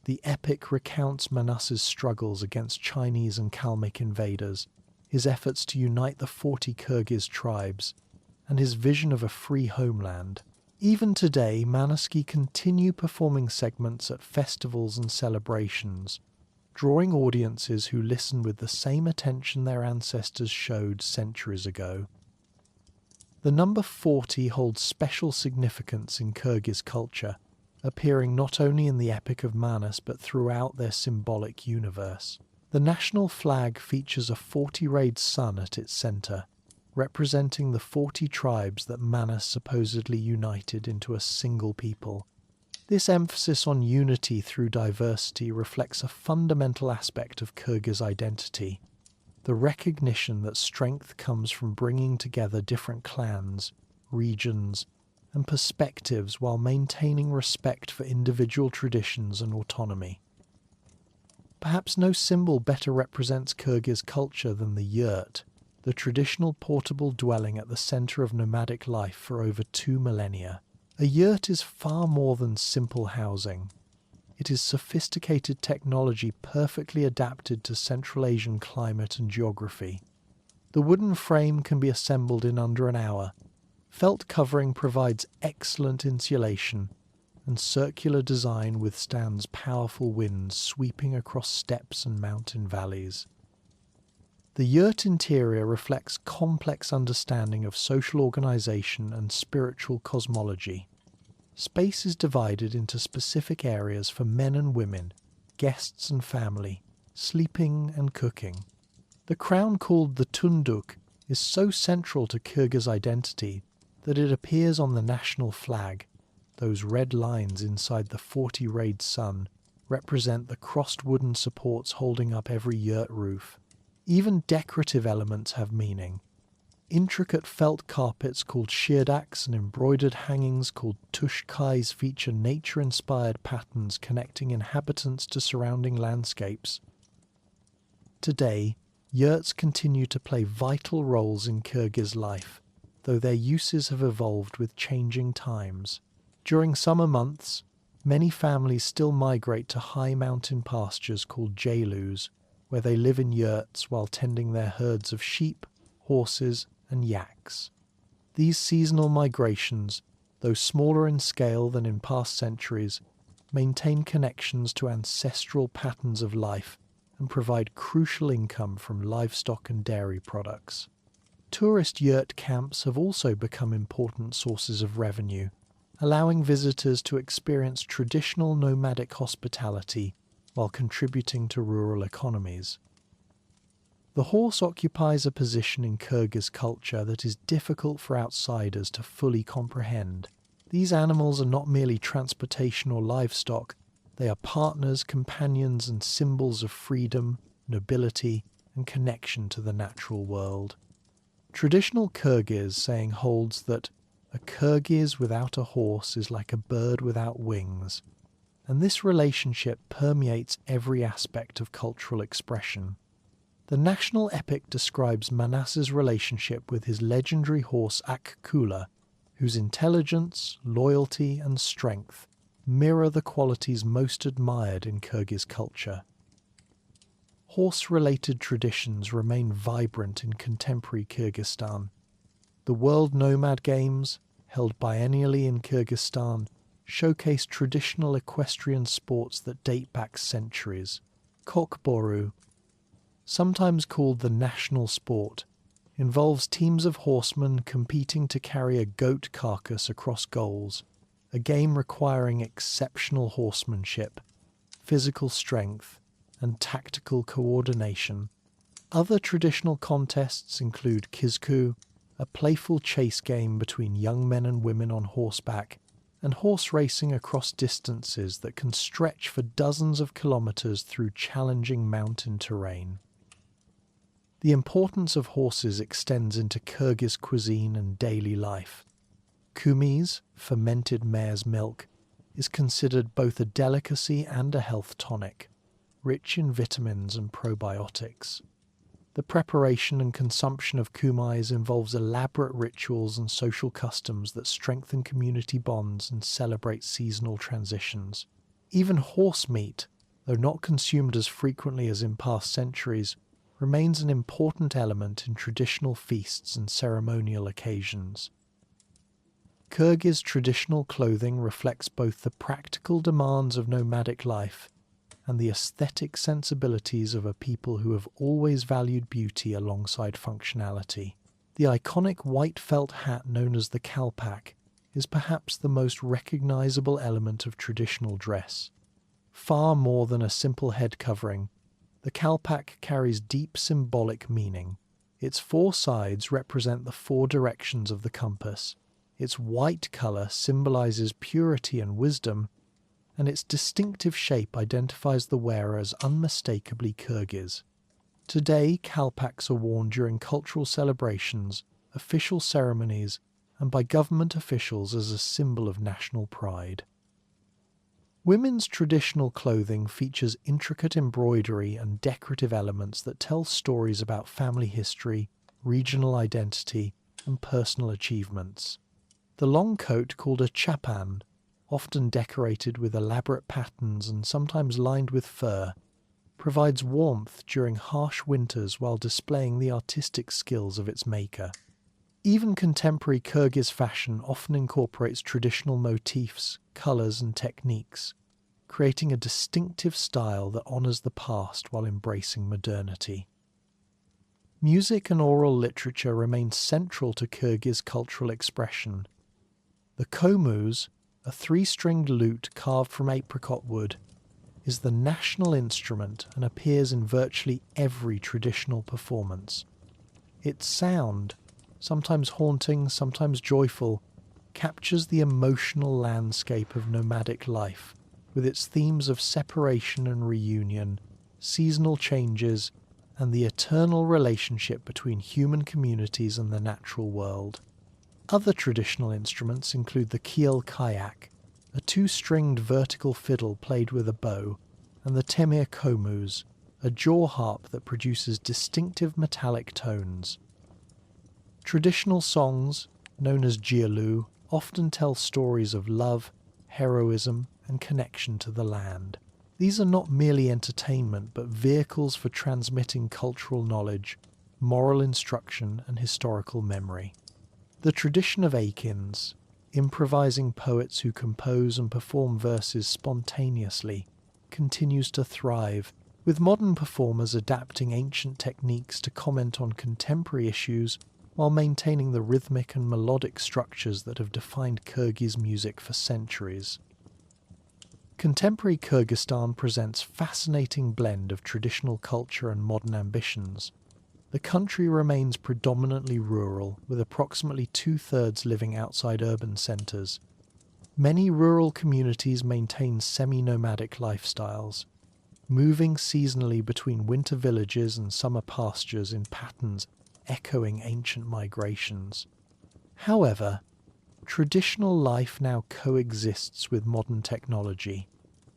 The epic recounts Manas's struggles against Chinese and Kalmyk invaders, his efforts to unite the 40 Kyrgyz tribes, and his vision of a free homeland. Even today, Manaski continue performing segments at festivals and celebrations, drawing audiences who listen with the same attention their ancestors showed centuries ago. The number 40 holds special significance in Kyrgyz culture, appearing not only in the Epic of Manas but throughout their symbolic universe. The national flag features a 40-rayed sun at its centre, representing the 40 tribes that Manas supposedly united into a single people. This emphasis on unity through diversity reflects a fundamental aspect of Kyrgyz identity, the recognition that strength comes from bringing together different clans, regions, and perspectives while maintaining respect for individual traditions and autonomy. Perhaps no symbol better represents Kyrgyz culture than the yurt, the traditional portable dwelling at the center of nomadic life for over 2 millennia. A yurt is far more than simple housing. It is sophisticated technology perfectly adapted to Central Asian climate and geography. The wooden frame can be assembled in under an hour. Felt covering provides excellent insulation, and circular design withstands powerful winds sweeping across steppes and mountain valleys. The yurt interior reflects complex understanding of social organization and spiritual cosmology. Space is divided into specific areas for men and women, guests and family, sleeping and cooking. The crown called the tunduk is so central to Kyrgyz identity that it appears on the national flag. Those red lines inside the 40-rayed sun represent the crossed wooden supports holding up every yurt roof. Even decorative elements have meaning. Intricate felt carpets called shirdaks and embroidered hangings called tushkais feature nature-inspired patterns connecting inhabitants to surrounding landscapes. Today, yurts continue to play vital roles in Kyrgyz life, though their uses have evolved with changing times. During summer months, many families still migrate to high mountain pastures called jaylus, where they live in yurts while tending their herds of sheep, horses, and yaks. These seasonal migrations, though smaller in scale than in past centuries, maintain connections to ancestral patterns of life and provide crucial income from livestock and dairy products. Tourist yurt camps have also become important sources of revenue, allowing visitors to experience traditional nomadic hospitality while contributing to rural economies. The horse occupies a position in Kyrgyz culture that is difficult for outsiders to fully comprehend. These animals are not merely transportation or livestock, they are partners, companions, and symbols of freedom, nobility, and connection to the natural world. Traditional Kyrgyz saying holds that a Kyrgyz without a horse is like a bird without wings, and this relationship permeates every aspect of cultural expression. The national epic describes Manas's relationship with his legendary horse Ak-Kula, whose intelligence, loyalty, and strength mirror the qualities most admired in Kyrgyz culture. Horse-related traditions remain vibrant in contemporary Kyrgyzstan. The World Nomad Games, held biennially in Kyrgyzstan, showcase traditional equestrian sports that date back centuries. Kokboru, sometimes called the national sport, involves teams of horsemen competing to carry a goat carcass across goals, a game requiring exceptional horsemanship, physical strength, and tactical coordination. Other traditional contests include Kizku, a playful chase game between young men and women on horseback, and horse racing across distances that can stretch for dozens of kilometers through challenging mountain terrain. The importance of horses extends into Kyrgyz cuisine and daily life. Kumiz, fermented mare's milk, is considered both a delicacy and a health tonic, rich in vitamins and probiotics. The preparation and consumption of kumais involves elaborate rituals and social customs that strengthen community bonds and celebrate seasonal transitions. Even horse meat, though not consumed as frequently as in past centuries, remains an important element in traditional feasts and ceremonial occasions. Kyrgyz traditional clothing reflects both the practical demands of nomadic life and the aesthetic sensibilities of a people who have always valued beauty alongside functionality. The iconic white felt hat known as the kalpak is perhaps the most recognizable element of traditional dress. Far more than a simple head covering, the kalpak carries deep symbolic meaning. Its 4 sides represent the 4 directions of the compass. Its white color symbolizes purity and wisdom, and its distinctive shape identifies the wearer as unmistakably Kyrgyz. Today, kalpaks are worn during cultural celebrations, official ceremonies, and by government officials as a symbol of national pride. Women's traditional clothing features intricate embroidery and decorative elements that tell stories about family history, regional identity, and personal achievements. The long coat, called a chapan, often decorated with elaborate patterns and sometimes lined with fur, provides warmth during harsh winters while displaying the artistic skills of its maker. Even contemporary Kyrgyz fashion often incorporates traditional motifs, colours and techniques, creating a distinctive style that honours the past while embracing modernity. Music and oral literature remain central to Kyrgyz cultural expression. The komuz, a three-stringed lute carved from apricot wood, is the national instrument and appears in virtually every traditional performance. Its sound, sometimes haunting, sometimes joyful, captures the emotional landscape of nomadic life, with its themes of separation and reunion, seasonal changes, and the eternal relationship between human communities and the natural world. Other traditional instruments include the kiel kayak, a two-stringed vertical fiddle played with a bow, and the temir komuz, a jaw harp that produces distinctive metallic tones. Traditional songs, known as jialu, often tell stories of love, heroism, and connection to the land. These are not merely entertainment, but vehicles for transmitting cultural knowledge, moral instruction, and historical memory. The tradition of akins, improvising poets who compose and perform verses spontaneously, continues to thrive, with modern performers adapting ancient techniques to comment on contemporary issues while maintaining the rhythmic and melodic structures that have defined Kyrgyz music for centuries. Contemporary Kyrgyzstan presents a fascinating blend of traditional culture and modern ambitions. The country remains predominantly rural, with approximately two-thirds living outside urban centres. Many rural communities maintain semi-nomadic lifestyles, moving seasonally between winter villages and summer pastures in patterns echoing ancient migrations. However, traditional life now coexists with modern technology.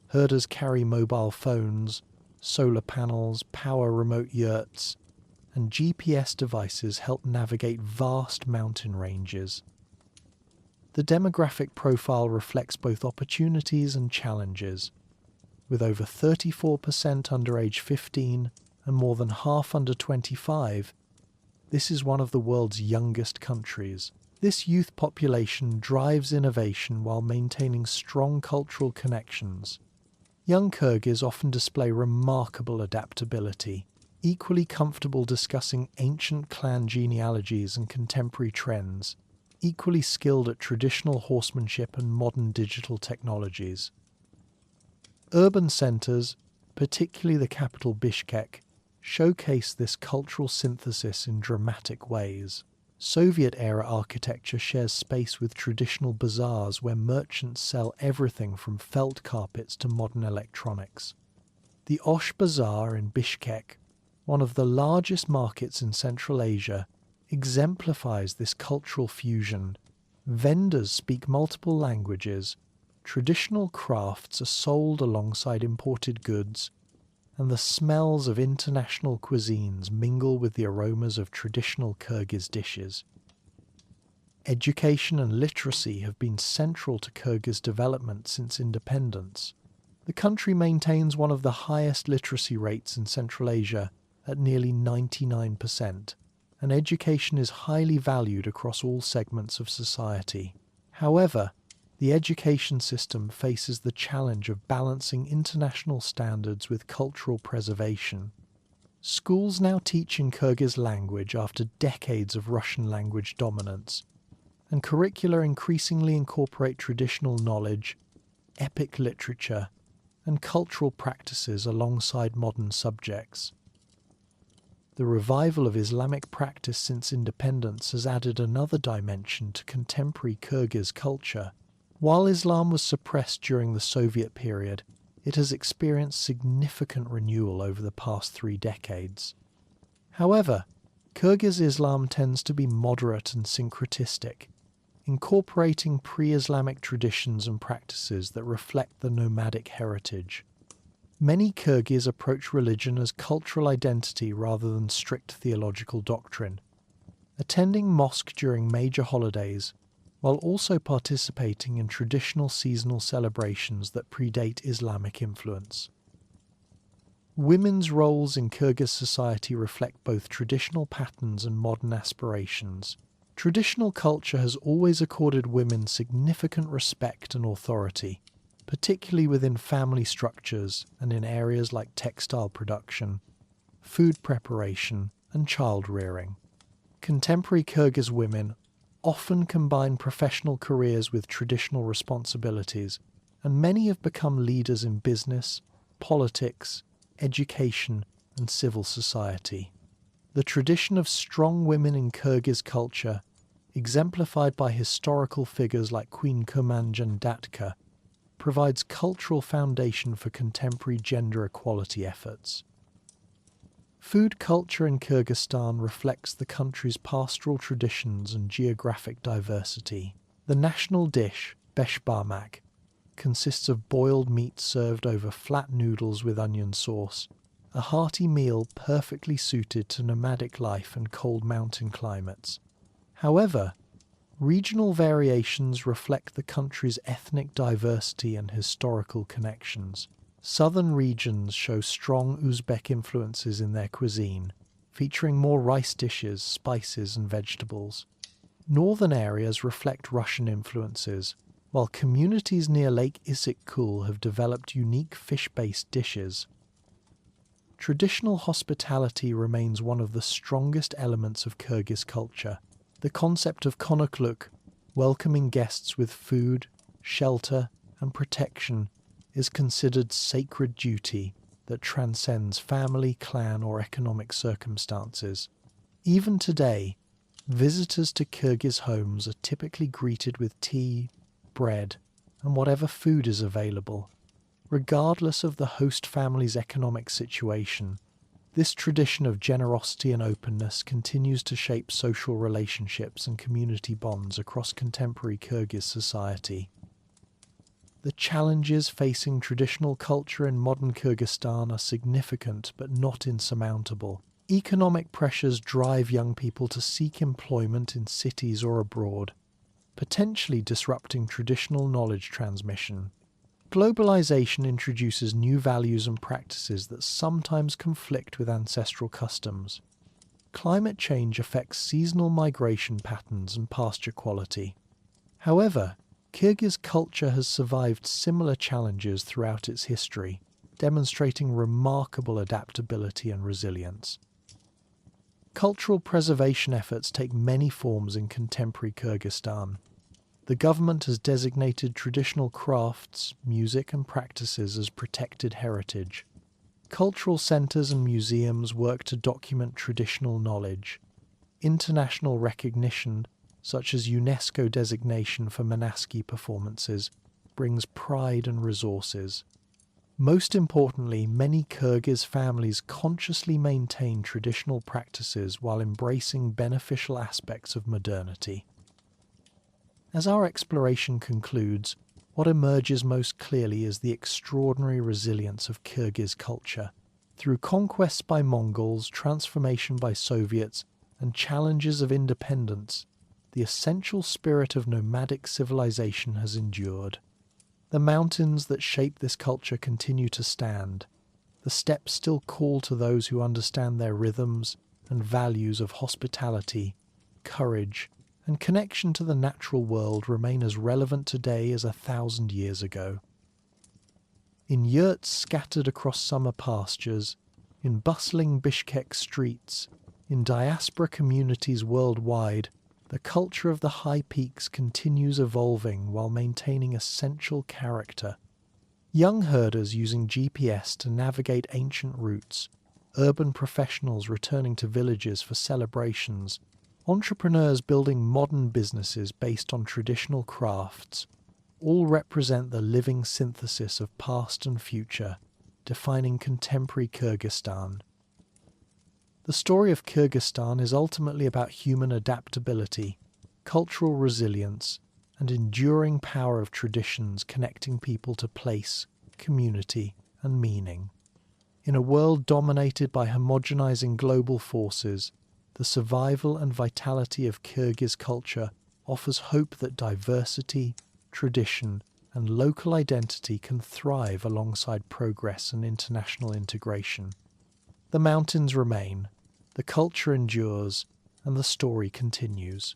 Herders carry mobile phones, solar panels, power remote yurts, and GPS devices help navigate vast mountain ranges. The demographic profile reflects both opportunities and challenges, with over 34% under age 15 and more than half under 25. This is one of the world's youngest countries. This youth population drives innovation while maintaining strong cultural connections. Young Kyrgyz often display remarkable adaptability, equally comfortable discussing ancient clan genealogies and contemporary trends, equally skilled at traditional horsemanship and modern digital technologies. Urban centres, particularly the capital Bishkek, showcase this cultural synthesis in dramatic ways. Soviet-era architecture shares space with traditional bazaars where merchants sell everything from felt carpets to modern electronics. The Osh Bazaar in Bishkek, one of the largest markets in Central Asia, exemplifies this cultural fusion. Vendors speak multiple languages, traditional crafts are sold alongside imported goods, and the smells of international cuisines mingle with the aromas of traditional Kyrgyz dishes. Education and literacy have been central to Kyrgyz development since independence. The country maintains one of the highest literacy rates in Central Asia at nearly 99%, and education is highly valued across all segments of society. However, the education system faces the challenge of balancing international standards with cultural preservation. Schools now teach in Kyrgyz language after decades of Russian language dominance, and curricula increasingly incorporate traditional knowledge, epic literature, and cultural practices alongside modern subjects. The revival of Islamic practice since independence has added another dimension to contemporary Kyrgyz culture. While Islam was suppressed during the Soviet period, it has experienced significant renewal over the past 3 decades. However, Kyrgyz Islam tends to be moderate and syncretistic, incorporating pre-Islamic traditions and practices that reflect the nomadic heritage. Many Kyrgyz approach religion as cultural identity rather than strict theological doctrine, attending mosque during major holidays, while also participating in traditional seasonal celebrations that predate Islamic influence. Women's roles in Kyrgyz society reflect both traditional patterns and modern aspirations. Traditional culture has always accorded women significant respect and authority, particularly within family structures and in areas like textile production, food preparation, and child rearing. Contemporary Kyrgyz women often combine professional careers with traditional responsibilities, and many have become leaders in business, politics, education, and civil society. The tradition of strong women in Kyrgyz culture, exemplified by historical figures like Queen Kumanjan Datka, provides cultural foundation for contemporary gender equality efforts. Food culture in Kyrgyzstan reflects the country's pastoral traditions and geographic diversity. The national dish, beshbarmak, consists of boiled meat served over flat noodles with onion sauce, a hearty meal perfectly suited to nomadic life and cold mountain climates. However, regional variations reflect the country's ethnic diversity and historical connections. Southern regions show strong Uzbek influences in their cuisine, featuring more rice dishes, spices, and vegetables. Northern areas reflect Russian influences, while communities near Lake Issyk-Kul have developed unique fish-based dishes. Traditional hospitality remains one of the strongest elements of Kyrgyz culture. The concept of konokluk, welcoming guests with food, shelter, and protection, is considered sacred duty that transcends family, clan, or economic circumstances. Even today, visitors to Kyrgyz homes are typically greeted with tea, bread, and whatever food is available. Regardless of the host family's economic situation, this tradition of generosity and openness continues to shape social relationships and community bonds across contemporary Kyrgyz society. The challenges facing traditional culture in modern Kyrgyzstan are significant but not insurmountable. Economic pressures drive young people to seek employment in cities or abroad, potentially disrupting traditional knowledge transmission. Globalization introduces new values and practices that sometimes conflict with ancestral customs. Climate change affects seasonal migration patterns and pasture quality. However, Kyrgyz culture has survived similar challenges throughout its history, demonstrating remarkable adaptability and resilience. Cultural preservation efforts take many forms in contemporary Kyrgyzstan. The government has designated traditional crafts, music, and practices as protected heritage. Cultural centers and museums work to document traditional knowledge. International recognition, such as UNESCO designation for Manaski performances, brings pride and resources. Most importantly, many Kyrgyz families consciously maintain traditional practices while embracing beneficial aspects of modernity. As our exploration concludes, what emerges most clearly is the extraordinary resilience of Kyrgyz culture. Through conquests by Mongols, transformation by Soviets, and challenges of independence, the essential spirit of nomadic civilization has endured. The mountains that shape this culture continue to stand. The steppes still call to those who understand their rhythms and values of hospitality, courage, and connection to the natural world remain as relevant today as 1,000 years ago. In yurts scattered across summer pastures, in bustling Bishkek streets, in diaspora communities worldwide, the culture of the high peaks continues evolving while maintaining essential character. Young herders using GPS to navigate ancient routes, urban professionals returning to villages for celebrations, entrepreneurs building modern businesses based on traditional crafts, all represent the living synthesis of past and future, defining contemporary Kyrgyzstan. The story of Kyrgyzstan is ultimately about human adaptability, cultural resilience, and enduring power of traditions connecting people to place, community, and meaning. In a world dominated by homogenizing global forces, the survival and vitality of Kyrgyz culture offers hope that diversity, tradition, and local identity can thrive alongside progress and international integration. The mountains remain, the culture endures, and the story continues.